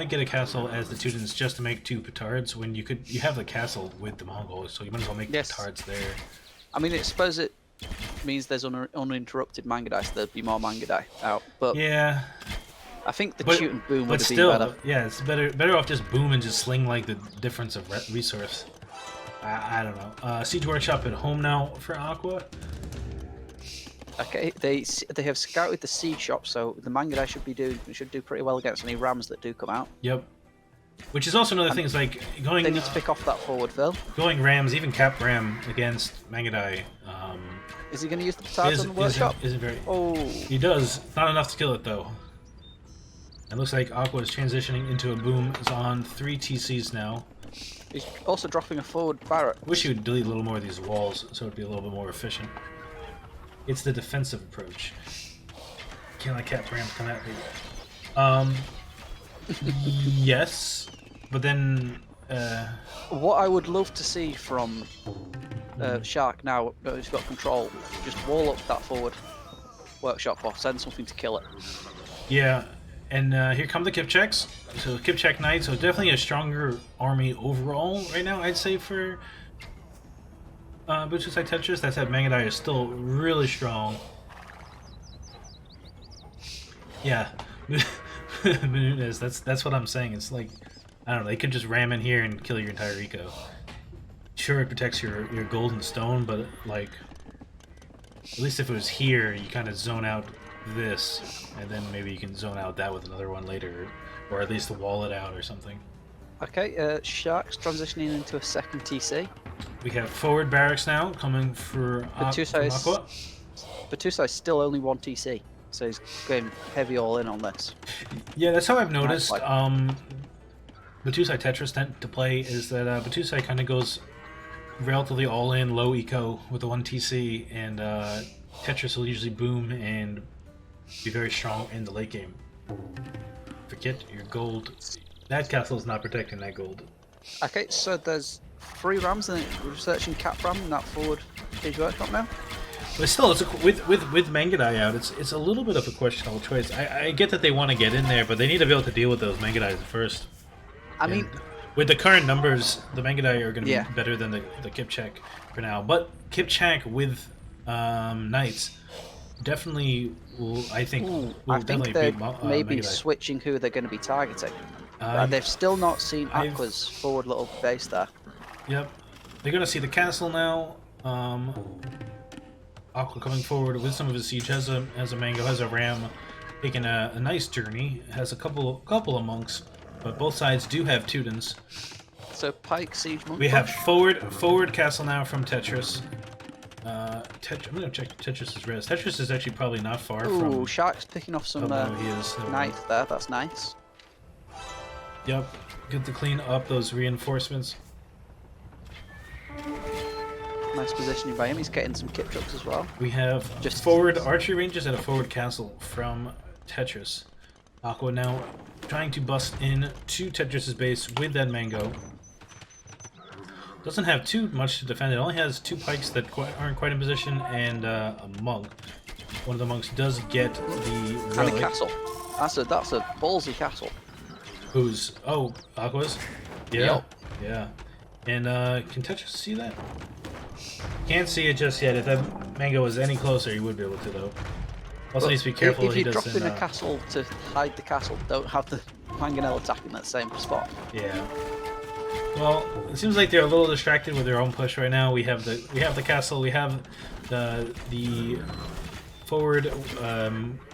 get a castle as the Teutons just to make 2 petards when you have the castle with the Mongols, so you might as well make petards there. I mean, I suppose it means there's uninterrupted Mangudai, so there'd be more Mangudai out. But yeah, I think the Teuton boom would have been better. Yeah, it's better off just boom and just sling like the difference of resource. I don't know. Siege Workshop at home now for Aqua. Okay, they have scouted the siege shop, so the Mangudai should do pretty well against any rams that do come out. Yep. Which is also another thing. Is like going. They need to pick off that forward fill. Going rams, even Cap Ram against Mangudai. Is he going to use the petards on the workshop? Isn't very. Oh. He does. Not enough to kill it though. It looks like Aqua is transitioning into a boom. It's on 3 TCs now. He's also dropping a forward barrack. Wish you would delete a little more of these walls so it'd be a little bit more efficient. It's the defensive approach. Can't let Cap Rams come at me. Yes, but then. What I would love to see from Shark now, who's got control, just wall up that forward workshop or send something to kill it. Yeah, and here come the Kipchaks. So Kipchak Knights, so definitely a stronger army overall right now, I'd say, for Battousai Tetris. That said, Mangudai is still really strong. Yeah, Menunez, that's what I'm saying. It's like, I don't know, they could just ram in here and kill your entire eco. Sure, it protects your golden stone, but like, at least if it was here, you kind of zone out this, and then maybe you can zone out that with another one later, or at least wall it out or something. Okay, Shark's transitioning into a second TC. We have forward barracks now coming for Aqua. Battousai's still only 1 TC, so he's going heavy all in on this. Yeah, that's how I've noticed. Battousai Tetris tend to play is that Battousai kind of goes relatively all in, low eco with the 1 TC, and Tetris will usually boom and be very strong in the late game. Forget your gold. That castle is not protecting that gold. Okay, so there's 3 rams and we're searching Cap Ram in that forward siege workshop now. But still, it's with Mangudai out, it's a little bit of a questionable choice. I get that they want to get in there, but they need to be able to deal with those Mangudais first. I mean, with the current numbers, the Mangudai are going to be better than the Kipchak for now. But Kipchak with Knights definitely will, I think, they're beat maybe Mangudai. switching who they're going to be targeting. They've still not seen Aqua's forward little base there. Yep. They're going to see the castle now. Aqua coming forward with some of his siege, has a mango, has a ram, taking a nice journey, has a couple of monks, but both sides do have Teutons. So Pike siege monk. We have forward castle now from Tetris. I'm gonna check Tetris's res. Tetris is actually probably not far from. Ooh, Shark's picking off some knights there. That's nice. Yep, good to clean up those reinforcements. Nice positioning by him. He's getting some kit trucks as well. We have just forward archery ranges and a forward castle from Tetris. Aqua now trying to bust in to Tetris's base with that mango. Doesn't have too much to defend. It only has 2 pikes that aren't quite in position and a monk. One of the monks does get the relic. And a castle. That's a ballsy castle. Who's Aqua's? Yeah. Yep. Yeah. And can Tetris see that? Can't see it just yet. If that mango was any closer, he would be able to though. Also needs to be careful. If you drop in a castle to hide the castle, don't have the mangonel attacking that same spot. Yeah. Well, it seems like they're a little distracted with their own push right now. We have the castle. We have the forward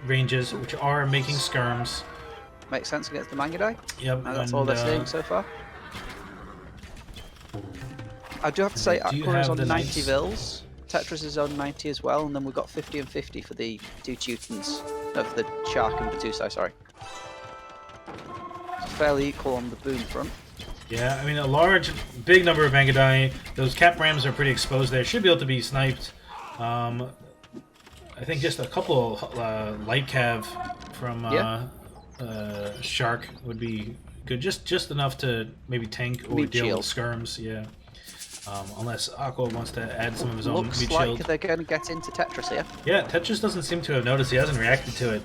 ranges, which are making skirms. Makes sense against the Mangudai. Yep. And that's all they're seeing so far. I do have to say, Aqua is on 90 vils. Tetris is on 90 as well, and then we've got 50 and 50 for the 2 Teutons. No, for the Shark and Battousai, sorry. It's fairly equal on the boom front. Yeah, I mean, a big number of Mangadai. Those cap rams are pretty exposed there. Should be able to be sniped. I think just a couple light cav from Shark would be good. Just enough to maybe tank or meat deal shield. with skirms. Yeah. Unless Aqua wants to add some of his own Looks meat like shield. they're going to get into Tetris here. Yeah, Tetris doesn't seem to have noticed. He hasn't reacted to it.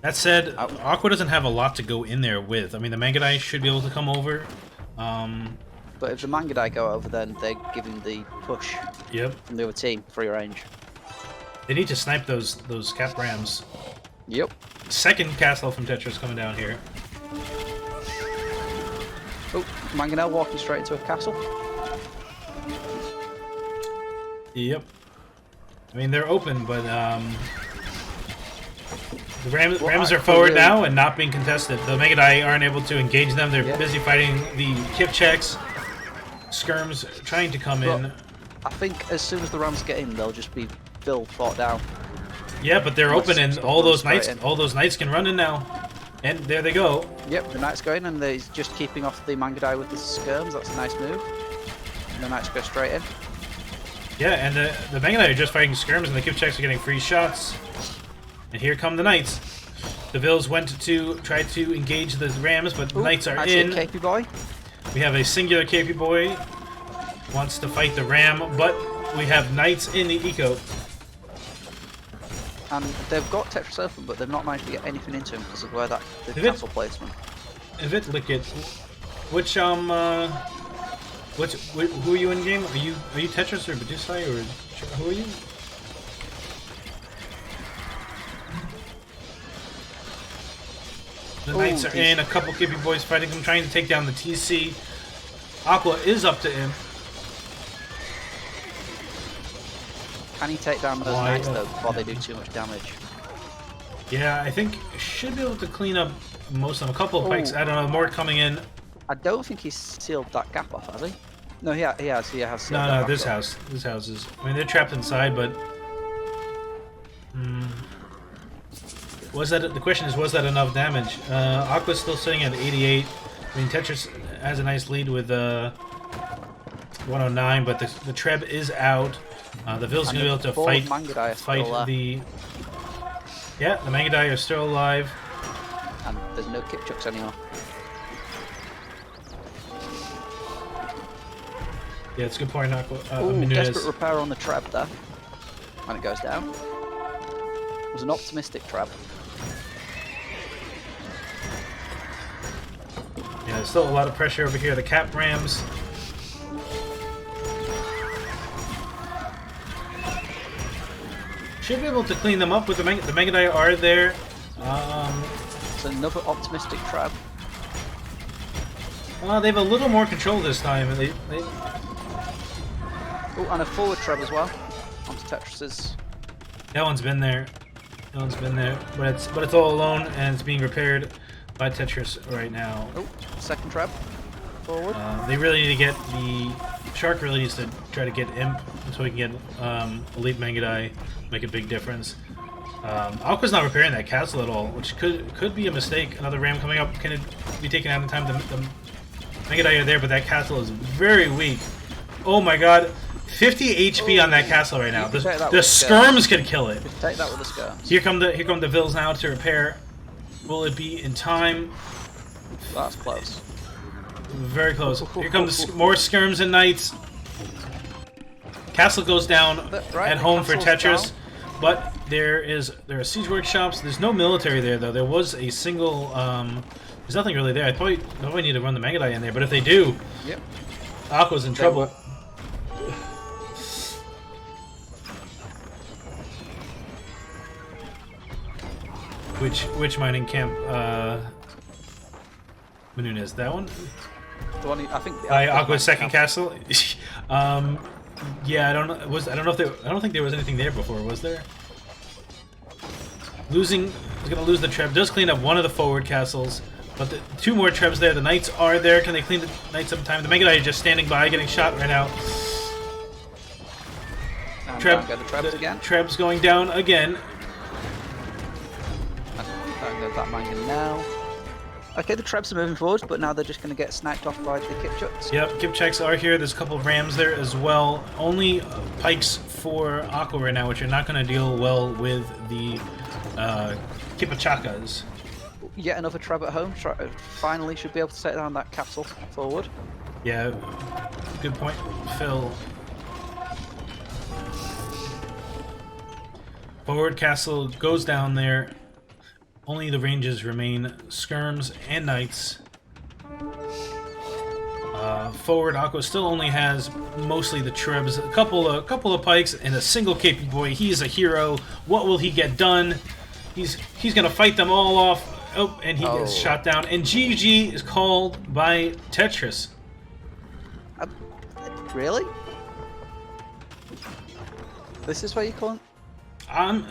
That said, Aqua doesn't have a lot to go in there with. I mean, the Mangadai should be able to come over. But if the Mangadai go over, then they're giving the push Yep. from the other team, free range. They need to snipe those cap rams. Yep. Second castle from Tetris coming down here. Oh, Manganel walking straight into a castle. Yep. I mean, they're open, but the Rams are forward now and not being contested. The Mangadai aren't able to engage them. They're busy fighting the kip checks. Skirms trying to come in. I think as soon as the Rams get in, they'll just be fought down. Yeah, but they're open, and all those knights can run in now. And there they go. Yep, the Knights go in, and they're just keeping off the Mangadai with the skirms. That's a nice move. And the Knights go straight in. Yeah, and the Mangadai are just fighting skirms, and the kip checks are getting free shots. And here come the Knights. The Vils went to try to engage the Rams, but the Knights are in. KP boy. We have a singular KP boy. Wants to fight the Ram, but we have Knights in the eco. And they've got Tetris open, but they've not managed to get anything into him because of where the castle placement. Vitlickit, who are you in game? Are you Tetris or Battousai or who are you? The Knights are in, a couple KP boys fighting them, trying to take down the TC. Aqua is up to him. Can he take down those Knights though before they do too much damage? Yeah, I think should be able to clean up most of them. A couple of pikes, I don't know, more coming in. I don't think he's sealed that gap off, has he? No, he has sealed that No, gap this off. house is. I mean, they're trapped inside, but was that the question is, was that enough damage? Aqua's still sitting at 88. I mean, Tetris has a nice lead with 109, but the Treb is out. The Vil's gonna be able to fight the. Yeah, the Mangadai are still alive. And there's no Kipchuks anymore. Yeah, it's a good point, Aqua. Desperate repair on the Treb there. And it goes down. It was an optimistic Treb. Yeah, there's still a lot of pressure over here. The Cap Rams. Should be able to clean them up with the Mangadai are there. It's another optimistic Treb. They have a little more control this time. Oh, and a forward Treb as well. Onto Tetris's. That one's been there. That one's been there, but it's all alone and it's being repaired by Tetris right now. Oh, second Treb. Forward. They really need to get the Shark really needs to try to get Imp so we can get Elite Mangadai, make a big difference. Aqua's not repairing that castle at all, which could be a mistake. Another Ram coming up. Can it be taken out in time? The Mangadai are there, but that castle is very weak. Oh my god. 50 HP on that castle right now. The skirms could kill it. Take that with the skirms. Here come the Vils now to repair. Will it be in time? That's close. Very close. Here come more skirms and knights. Castle goes down at home for Tetris, but there are siege workshops. There's no military there though. There was a single. There's nothing really there. I probably need to run the Mangadai in there, but if they do, yep, Aqua's in trouble. Which mining camp? Menunez, that one? The one I think. Aqua's second castle. Yeah, I don't know. I don't think there was anything there before. Was there? He's gonna lose the Treb. Does clean up one of the forward castles, but the two more Trebs there. The Knights are there. Can they clean the Knights up in time? The Mangadai is just standing by, getting shot right now. Trebs again. Treb's going down again. of that manga now. Okay, the Trebs are moving forward, but now they're just going to get sniped off by the Kipchuks. Yep, Kipchaks are here. There's a couple of rams there as well. Only pikes for Aqua right now, which are not going to deal well with the Kipachakas. Yet another Treb at home. Finally should be able to take down that castle forward. Yeah, good point, Phil. Forward castle goes down there. Only the ranges remain skirms and knights. Forward, Aqua still only has mostly the Trebs, a couple of pikes, and a single KP boy. He is a hero. What will he get done? He's gonna fight them all off. Oh, and he gets shot down. And GG is called by Tetris. Really? This is what you call him?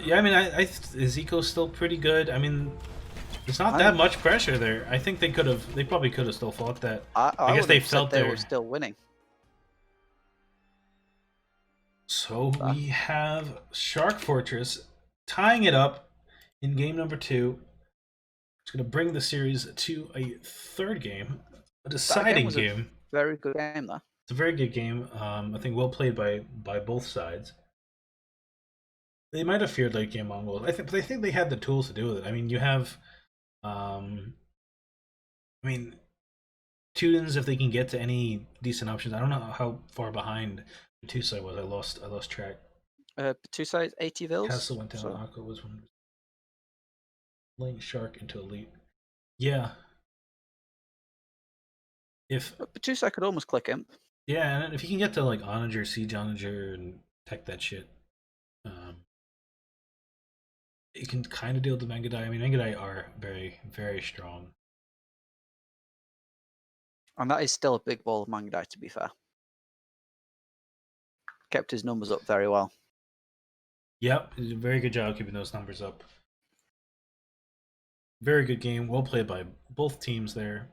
Yeah, I mean, Ezeko's still pretty good. I mean, there's not that much pressure there. I think they probably could have still fought that. I guess they felt they were still winning. So we have SharkFortress tying it up in game number 2. It's going to bring the series to a third game, a deciding game. Very good game, though. It's a very good game. I think well played by both sides. They might have feared late game Mongols. But I think they had the tools to deal with it. I mean, you have, Tudens, if they can get to any decent options. I don't know how far behind Battousai was. I lost track. Battousai 80 vils. Castle went down. So. Aqua was one. Laying Shark into elite. Yeah. If Battousai could almost click him. Yeah, and if you can get to like Onager, Siege Onager, and tech that shit. You can kind of deal with the Mangadai. I mean, Mangadai are very, very strong. And that is still a big ball of Mangadai, to be fair. Kept his numbers up very well. Yep, he did a very good job keeping those numbers up. Very good game, well played by both teams there.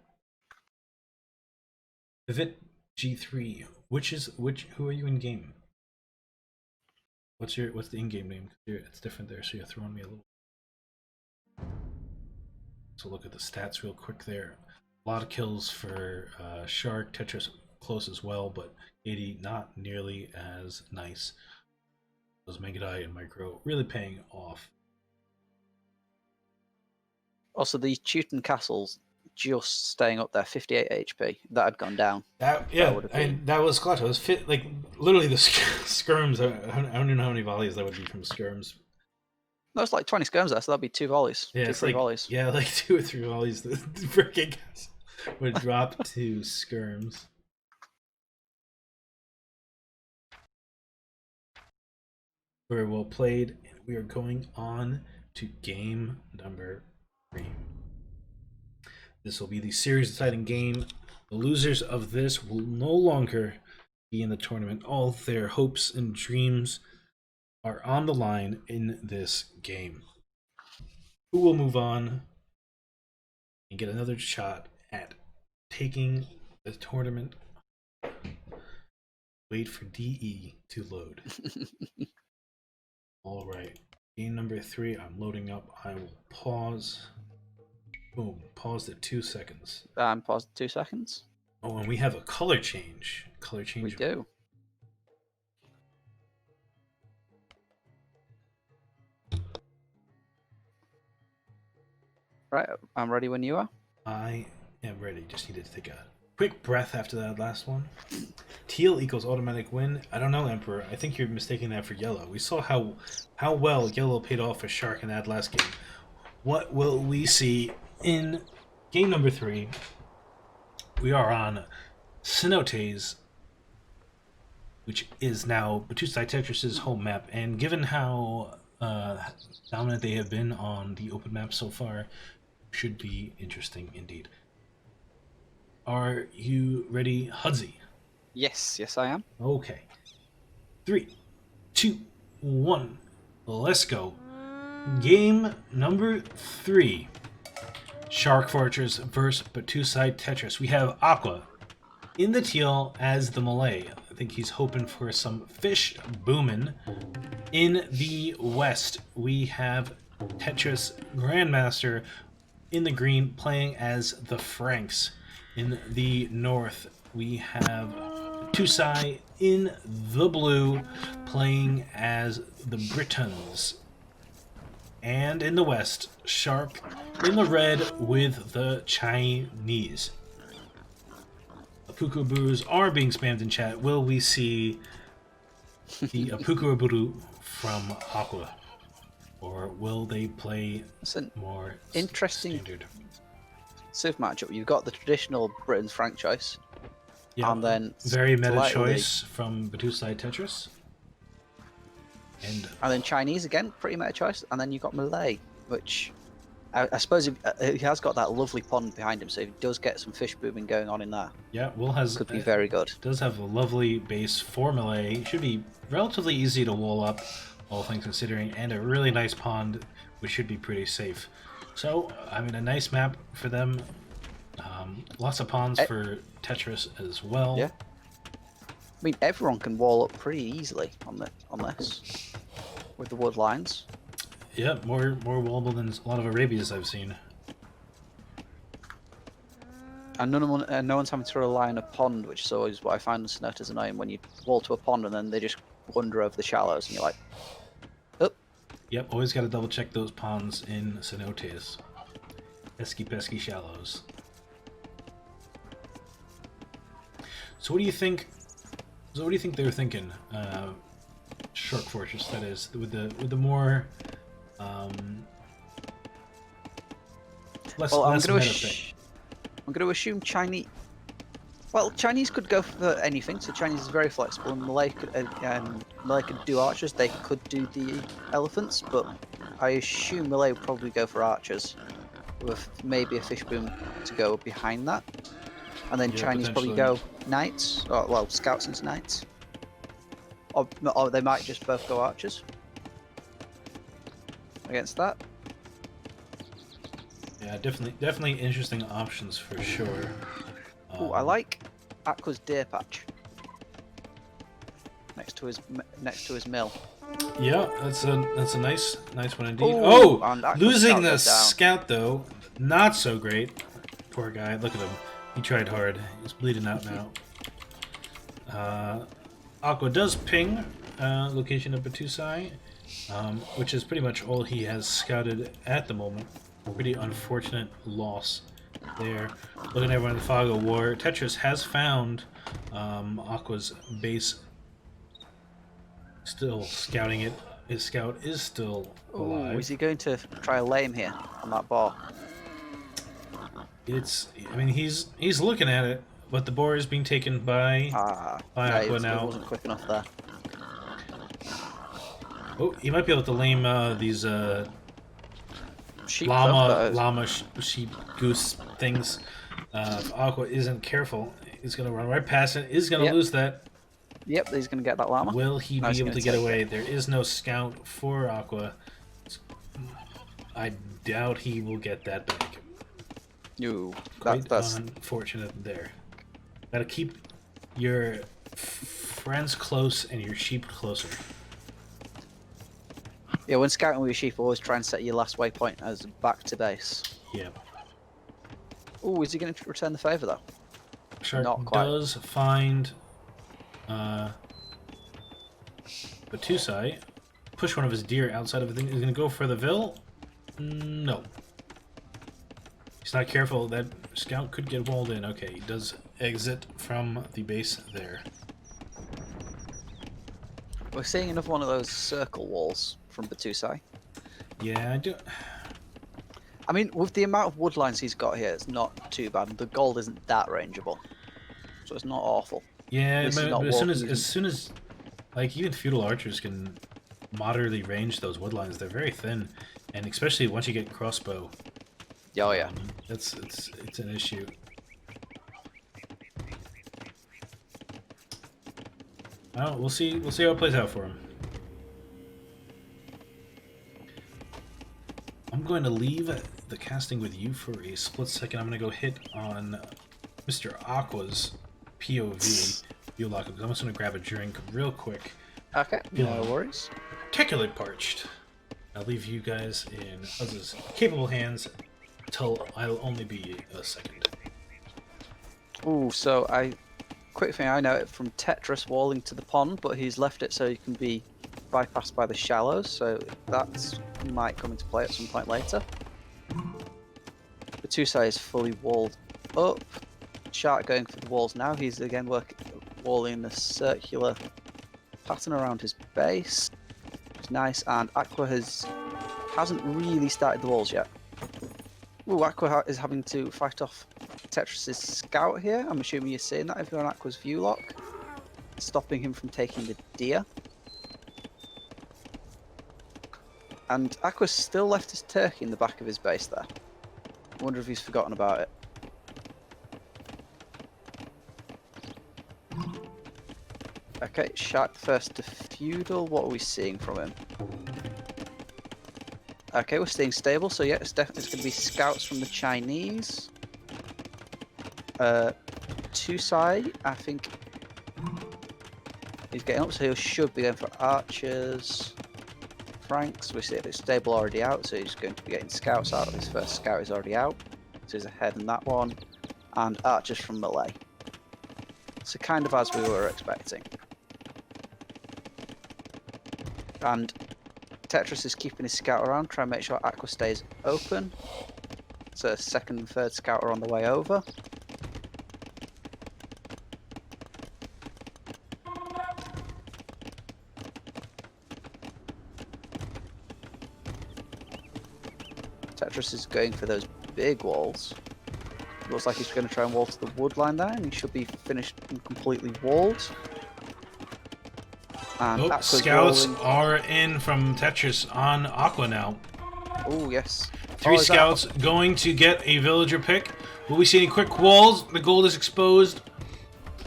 Vivit G3, who are you in game? What's the in-game name? It's different there, so you're throwing me a little. So look at the stats real quick there. A lot of kills for Shark, Tetris close as well, but 80 not nearly as nice. Those Mangadai and Micro really paying off. Also, these Teuton castles just staying up there, 58 HP. That had gone down. That was clutch. It was like literally the skirms. I don't even know how many volleys that would be from skirms. No, it's like 20 skirms there, so that'd be 2 volleys. Yeah, 3 volleys. Yeah, like 2 or 3 volleys. The freaking would drop to skirms. Very well played. We are going on to game number 3. This will be the series deciding game. The losers of this will no longer be in the tournament. All their hopes and dreams are on the line in this game. Who will move on and get another shot at taking the tournament? Wait for DE to load. All right. Game number 3. I'm loading up. I will pause. Boom. Paused at 2 seconds. Paused at 2 seconds. Oh, and we have a color change. Color change. We do. Right, I'm ready when you are. I am ready. Just needed to take a quick breath after that last one. Teal equals automatic win. I don't know, Emperor. I think you're mistaking that for yellow. We saw how well yellow paid off for Shark in that last game. What will we see in game number 3? We are on Cenotes, which is now Battousai Tetris' home map, and given how dominant they have been on the open map so far, should be interesting indeed. Are you ready, Hudzy? Yes, I am. Okay. 3, 2, 1. Let's go. Game number 3. SharkFortress versus Battousai Tetris. We have Aqua in the teal as the Malay. I think he's hoping for some fish booming. In the west, we have Tetris Grandmaster in the green, playing as the Franks. In the north, we have Battousai in the blue, playing as the Britons. And in the west, Shark in the red with the Chinese. Apukubus are being spammed in chat. Will we see the Apukuburu from Aqua? Or will they play more interesting standard? Civ matchup. You've got the traditional Britain's Frank choice. Yeah, and then very meta choice from Battousai Tetris. And then Chinese again, pretty meta choice. And then you've got Malay, which I suppose he has got that lovely pond behind him, so he does get some fish booming going on in there. Yeah, Will has could be very good. Does have a lovely base for Malay. Should be relatively easy to wall up, all things considering, and a really nice pond, which should be pretty safe. So, I mean, a nice map for them. Lots of ponds for Tetris as well. Yeah. I mean, everyone can wall up pretty easily on this with the wood lines. Yeah, more wallable than a lot of Arabias I've seen. And no one's having to rely on a pond, which is always what I find cenotes annoying, when you wall to a pond and then they just wander over the shallows and you're like, oh. Yep, always got to double check those ponds in cenotes. Pesky shallows. So what do you think? So what do you think they're thinking? SharkFortress, that is, with the more less meta thing. I'm going to assume Chinese. Well, Chinese could go for anything. So Chinese is very flexible, and Malay could do archers. They could do the elephants, but I assume Malay would probably go for archers, with maybe a fish boom to go behind that. And then Chinese probably go knights, or well, scouts into knights. Or they might just both go archers against that. Yeah, definitely interesting options for sure. Oh, I like Aqua's deer patch next to his mill. Yeah, that's a nice one indeed. Ooh, oh, losing the scout though, not so great. Poor guy. Look at him. He tried hard. He's bleeding out now. Aqua does ping location of Battousai, which is pretty much all he has scouted at the moment. Pretty unfortunate loss there. Looking at everyone in the fog of war, Tetris has found Aqua's base. Still scouting it. His scout is still alive. Ooh, is he going to try a lame here on that bar? I mean, he's looking at it, but the boar is being taken by Aqua now. He wasn't quick enough there. Oh, he might be able to lame these sheep llama, sheep, goose things. If Aqua isn't careful, he's gonna run right past it. Is gonna lose that. Yep, he's gonna get that llama. Will he be able to get away? There is no scout for Aqua. I doubt he will get that back. That's unfortunate there. Gotta keep your friends close and your sheep closer. Yeah, when scouting with your sheep, always try and set your last waypoint as back to base. Yep. Oh, is he going to return the favour though? Shark does find Battousai. Push one of his deer outside of the thing. He's going to go for the Vil? No. He's not careful. That scout could get walled in. Okay, he does exit from the base there. We're seeing another one of those circle walls from Battousai. Yeah, I do. I mean, with the amount of wood lines he's got here, it's not too bad. The gold isn't that rangeable, so it's not awful. Yeah, but as soon as, like, even feudal archers can moderately range those wood lines. They're very thin, and especially once you get crossbow. Oh yeah, it's an issue. Well, we'll see how it plays out for him. I'm going to leave the casting with you for a split second. I'm going to go hit on Mr. Aqua's POV view lock because I'm just going to grab a drink real quick. Okay, no worries. Particularly parched. I'll leave you guys in Uzz's capable hands. I'll only be a second. Ooh, so quick thing I know it from Tetris walling to the pond, but he's left it so you can be bypassed by the shallows, so that might come into play at some point later. Battousai is fully walled up. Shark going for the walls now. He's again walling the circular pattern around his base. It's nice, and Aqua hasn't really started the walls yet. Ooh, Aqua is having to fight off Tetris's scout here. I'm assuming you're seeing that if you're on Aqua's view lock, stopping him from taking the deer. And Aqua's still left his turkey in the back of his base there. I wonder if he's forgotten about it. Okay, Shark first to feudal. What are we seeing from him? Okay, we're staying stable, so yeah, it's going to be scouts from the Chinese. Battousai, I think he's getting up, so he should be going for archers. Franks, we see it's stable already out, so he's going to be getting scouts out. His first scout is already out, so he's ahead in that one. And archers from Malay. So kind of as we were expecting. And Tetris is keeping his scout around, trying to make sure Aqua stays open. So second and third scout are on the way over. Tetris is going for those big walls. Looks like he's going to try and wall to the wood line there, and he should be finished and completely walled. And scouts are in from Tetris on Aqua now. Oh, yes. Three scouts going to get a villager pick. Will we see any quick walls? The gold is exposed.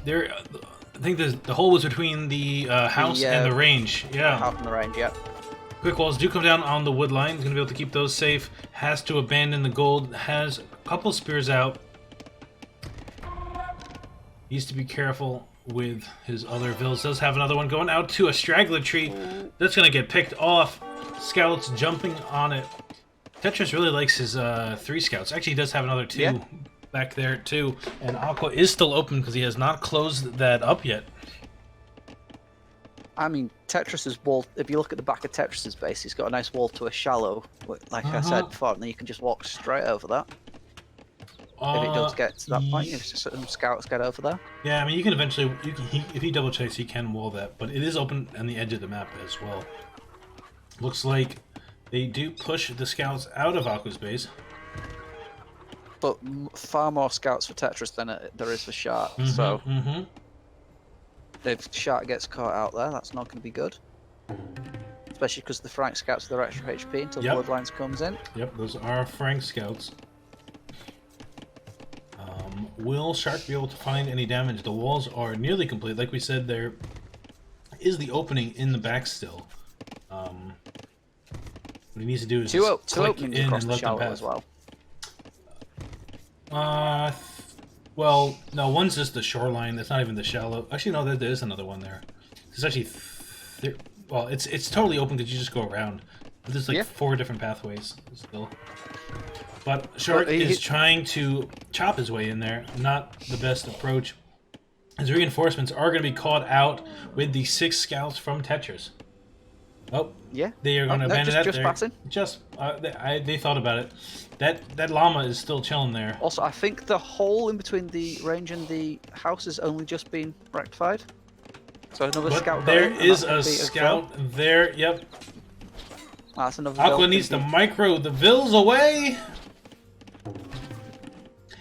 There, I think the hole was between the house and the range. Yeah. House and the range, yeah. Quick walls do come down on the wood line. He's going to be able to keep those safe. Has to abandon the gold. Has a couple spears out. Needs to be careful with his other villas. Does have another one going out to a straggler tree. That's going to get picked off. Scouts jumping on it. Tetris really likes his 3 scouts. Actually, he does have another 2 back there too. And Aqua is still open because he has not closed that up yet. I mean, Tetris's wall, if you look at the back of Tetris's base, he's got a nice wall to a shallow, like I said before, and then you can just walk straight over that. If it does get to that point, if some scouts get over there. Yeah, I mean, you can eventually, if he double checks, he can wall that, but it is open on the edge of the map as well. Looks like they do push the scouts out of Aqua's base. But far more scouts for Tetris than there is for Shark, so if Shark gets caught out there, that's not going to be good. Especially because the Frank scouts are their extra HP until Bloodlines comes in. Yep, those are Frank scouts. Will Shark be able to find any damage? The walls are nearly complete. Like we said, there is the opening in the back still. What he needs to do is two click openings in across and the let them shallow pass. as well. Well, no, one's just the shoreline. That's not even the shallow. Actually, no, there is another one there. It's actually, well, it's totally open because you just go around. But there's like 4 different pathways still. But Shark is trying to chop his way in there. Not the best approach. His reinforcements are going to be caught out with the 6 scouts from Tetris. Oh, yeah. They are going to abandon that. Just passing. They thought about it. That llama is still chilling there. Also, I think the hole in between the range and the house has only just been rectified. So another scout. There is a scout there. Yep. That's another. Aqua needs to micro the vills away.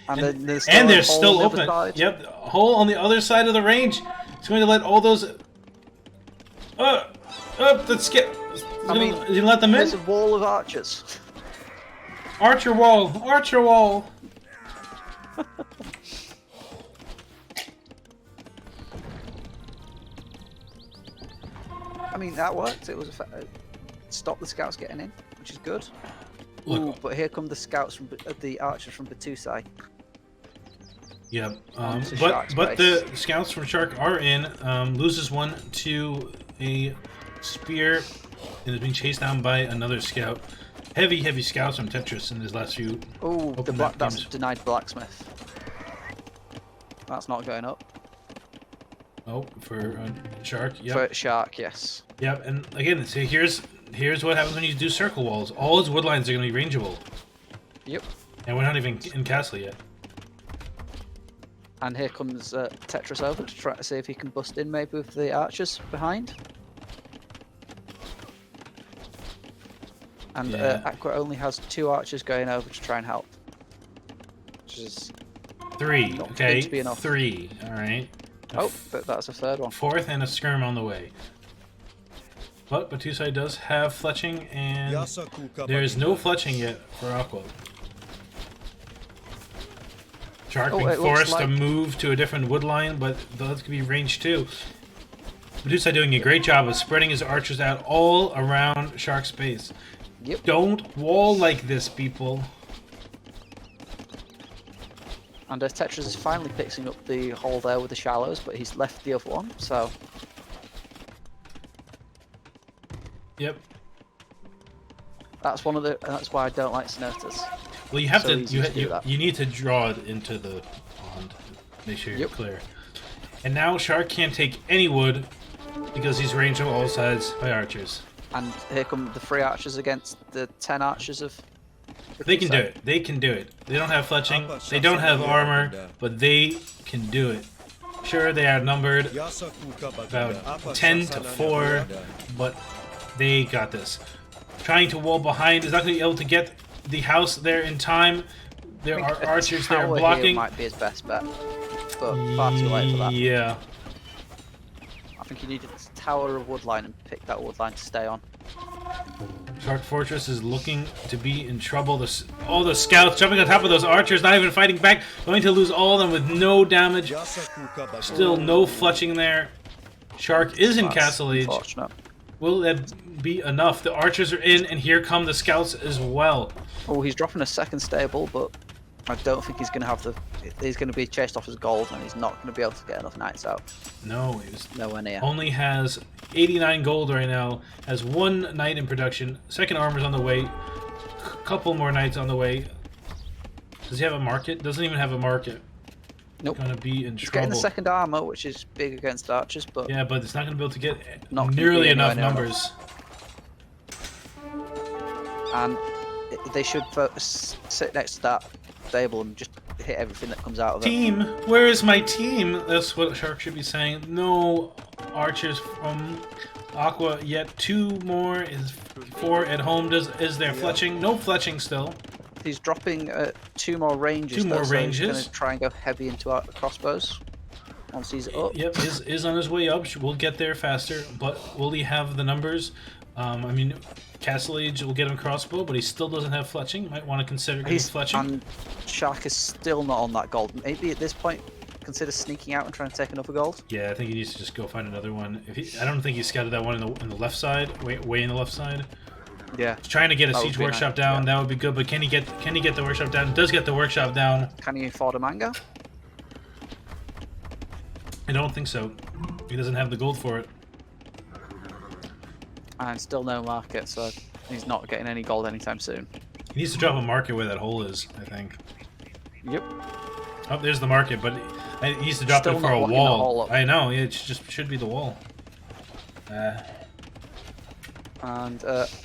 And they're still open. Yep, hole on the other side of the range. It's going to let all those. Let's get. I mean, is he let them in? There's a wall of archers. Archer wall, archer wall. I mean, that worked. It was stopped the scouts getting in, which is good. Ooh, but here come the scouts from the archers from Battousai. Yep, but the scouts from Shark are in. Loses one to a spear and is being chased down by another scout. heavy scouts from Tetris in his last few. Oh, open map that's games. denied blacksmith. That's not going up. Oh, for Shark. Yep. For Shark, yes. Yep. And again, see, here's what happens when you do circle walls. All his wood lines are going to be rangeable. Yep. And we're not even in castle yet. And here comes Tetris over to try to see if he can bust in maybe with the archers behind. And Yeah. Aqua only has 2 archers going over to try and help. Which is 3. not Okay. going to be enough. 3. All right. Oh, but that's a 3rd one. 4th and a skirm on the way. But Battousai does have fletching, and there's no fletching yet for Aqua. Shark Oh, being it looks forced to like- move to a different wood line, but those could be range too. Battousai doing a great job of spreading his archers out all around Shark's base. Yep. Don't wall like this, people. And Tetris is finally fixing up the hole there with the shallows, but he's left the other one, so... Yep. That's why I don't like Snurters. Well, you have So to. easy to do that. You need to draw it into the pond. Make sure you're Yep. clear. And now Shark can't take any wood because he's ranged on all sides by archers. And here come the 3 archers against the 10 archers of... They can do it. They can do it. They don't have fletching. They don't have armor, but they can do it. Sure, they are outnumbered about 10 to 4, but they got this. Trying to wall behind is not going to be able to get the house there in time. There I think are a archers there tower here blocking. might be his best bet, but far too late for that. Yeah. I think you need a tower of woodline and pick that woodline to stay on. SharkFortress is looking to be in trouble. All the scouts jumping on top of those archers, not even fighting back. Going to lose all of them with no damage. Still no fletching there. Shark is in That's Castle Age. unfortunate. Will that be enough? The archers are in, and here come the scouts as well. Oh, he's dropping a 2nd stable, but I don't think he's going to have the... He's going to be chased off as gold, and he's not going to be able to get enough knights out. No, he's Nowhere near. only has 89 gold right now. Has 1 knight in production. 2nd armor's on the way. Couple more knights on the way. Does he have a market? Doesn't even have a market. Nope. Gonna be in He's getting trouble. the 2nd armor, which is big against archers, but Yeah, but it's not gonna be able to get Not gonna nearly be enough anywhere near numbers. and they should sit next to that stable and just hit everything that comes out of it. Team, where is my team? That's what Shark should be saying. No archers from Aqua yet. 2 more is 4 at home. Is there fletching? No fletching still. He's dropping 2 more ranges. 2 more though, so he's ranges. going to try and go heavy into our crossbows once he's up. Yep, is on his way up. We'll get there faster, but will he have the numbers? I mean, Castle Age will get him crossbow, but he still doesn't have fletching. Might want to consider getting fletching. And Shark is still not on that gold. Maybe at this point, consider sneaking out and trying to take another gold. Yeah, I think he needs to just go find another one. I don't think he scouted that one in the left side, way in the left side. Yeah. He's trying to get a That would siege be workshop nice, down. yeah. That would be good. But can he get the workshop down? He does get the workshop down. Can he afford a mango? I don't think so. He doesn't have the gold for it. And still no market, so he's not getting any gold anytime soon. He needs to drop a market where that hole is, I think. Yep. Oh, there's the market, but he needs to drop Still it for not a blocking the hole wall. up. I know. Yeah, it just should be the wall. And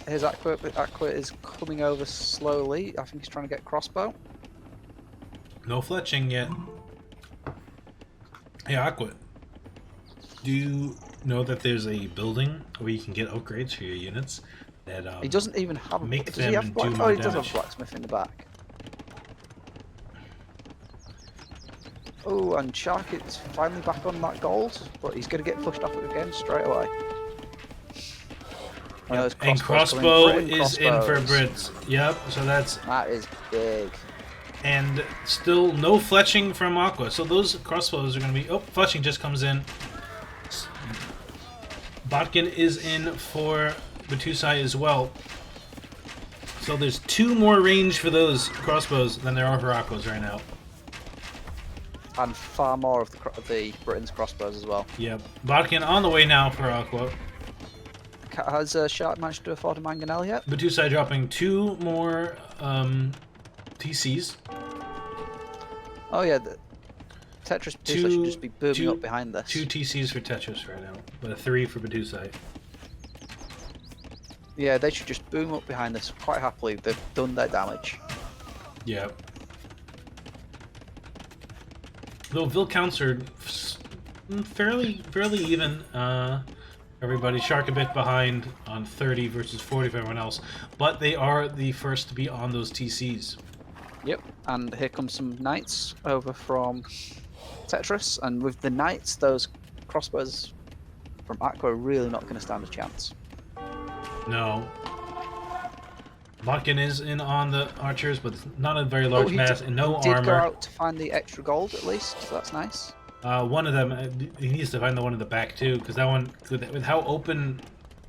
his Aqua is coming over slowly. I think he's trying to get crossbow. No fletching yet. Hey, Aqua. Do you know that there's a building where you can get upgrades for your units? That He doesn't even have. make Does them he have do black? more Oh, he does have damage. blacksmith in the back. Oh, and Shark is finally back on that gold, but he's going to get pushed off again straight away. Oh, there's And crossbows crossbow coming. Britain is in for crossbows. Brits. Yep, so that's... That is big. And still no fletching from Aqua. So those crossbows are going to be... Oh, fletching just comes in. Botkin is in for Battousai as well. So there's 2 more range for those crossbows than there are for Aqua's right now. And far more of the Britain's crossbows as well. Yep. Botkin on the way now for Aqua. Has Shark managed to afford a mangonel yet? Battousai dropping 2 more TCs. Oh yeah, the Tetris Battousai should just be booming up behind this. 2 TCs for Tetris right now, but a 3 for Battousai. Yeah, they should just boom up behind this quite happily. They've done their damage. Yeah. Though Vil counts are fairly even. Everybody Shark a bit behind on 30 versus 40 for everyone else, but they are the first to be on those TCs. Yep, and here comes some knights over from Tetris, and with the knights, those crossbows from Aqua are really not going to stand a chance. No. Botkin is in on the archers, but not a very large mass and no he armor. Did go out to find the extra gold at least, so that's nice. One of them, he needs to find the one in the back too, because that one, with how open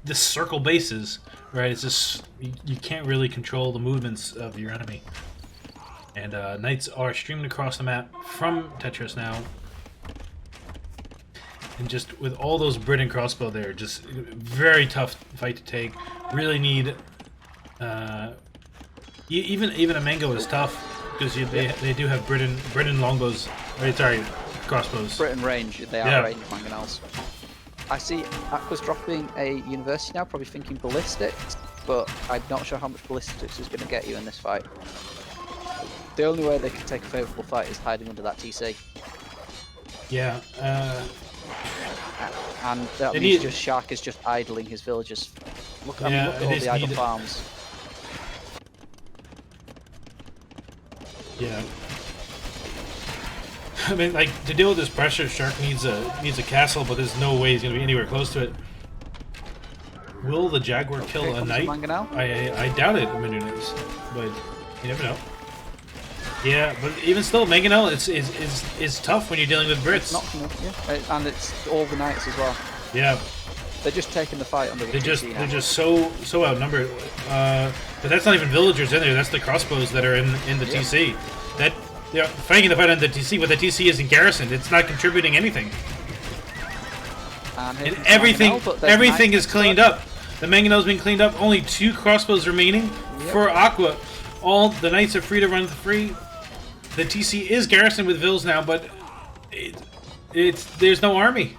this circle base is, right? It's just you can't really control the movements of your enemy. And knights are streaming across the map from Tetris now, and just with all those Britain crossbow there, just very tough fight to take. Really need even a mango is tough because they do have Britain longbows. Sorry, crossbows. Britain range, they are range mangonels. I see Aqua's dropping a university now, probably thinking ballistics, but I'm not sure how much ballistics is going to get you in this fight. The only way they can take a favourable fight is hiding under that TC. Yeah. And that means just Shark is just idling his villagers. Look at all the idle farms. Yeah. I mean, like, to deal with this pressure, Shark needs a castle, but there's no way he's going to be anywhere close to it. Will the Jaguar kill a knight? I doubt it, Menunez, but you never know. Yeah, but even still, Mangonel is tough when you're dealing with Brits. And it's all the knights as well. Yeah. They're just taking the fight under the TC now. They're just so outnumbered. But that's not even villagers in there. That's the crossbows that are in the TC. That they're fighting the fight under the TC, but the TC isn't garrisoned. It's not contributing anything. And everything is cleaned up. The Mangonel's been cleaned up. Only 2 crossbows remaining for Aqua. All the knights are free to run free. The TC is garrisoned with Vils now, but there's no army.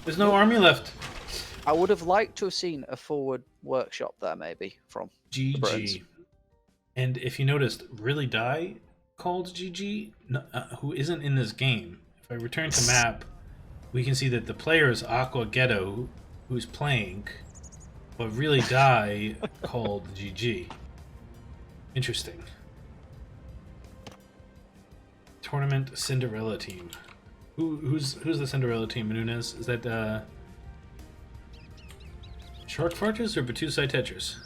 There's no army left. I would have liked to have seen a forward workshop there, maybe, from GG. And if you noticed, Really Die called GG, who isn't in this game. If I return to map, we can see that the player is Aqua Ghetto, who's playing, but Really Die called GG. Interesting. Tournament Cinderella team. Who's the Cinderella team, Menunez? Is that SharkFortress or Battousai Tetris?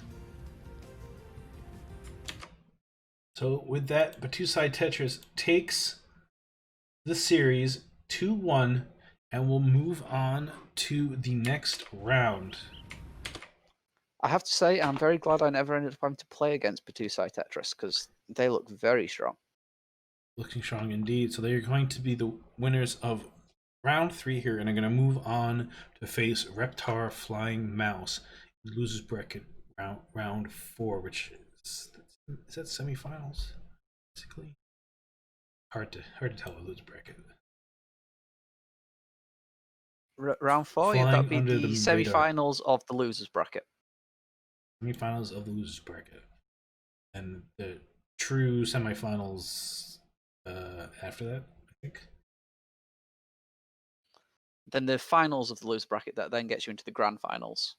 So with that, Battousai Tetris takes the series 2-1, and we'll move on to the next round. I have to say, I'm very glad I never ended up having to play against Battousai Tetris, because they look very strong. Looking strong indeed. So they're going to be the winners of round 3 here, and are going to move on to face Reptar Flying Mouse in losers bracket round 4, which is that semifinals basically. Hard to tell a loser bracket. Round 4, yeah, that'd be the semi-finals of the losers bracket. Semi-finals of the losers bracket, and the true semi-finals after that, I think. Then the finals of the loser bracket that then gets you into the grand finals.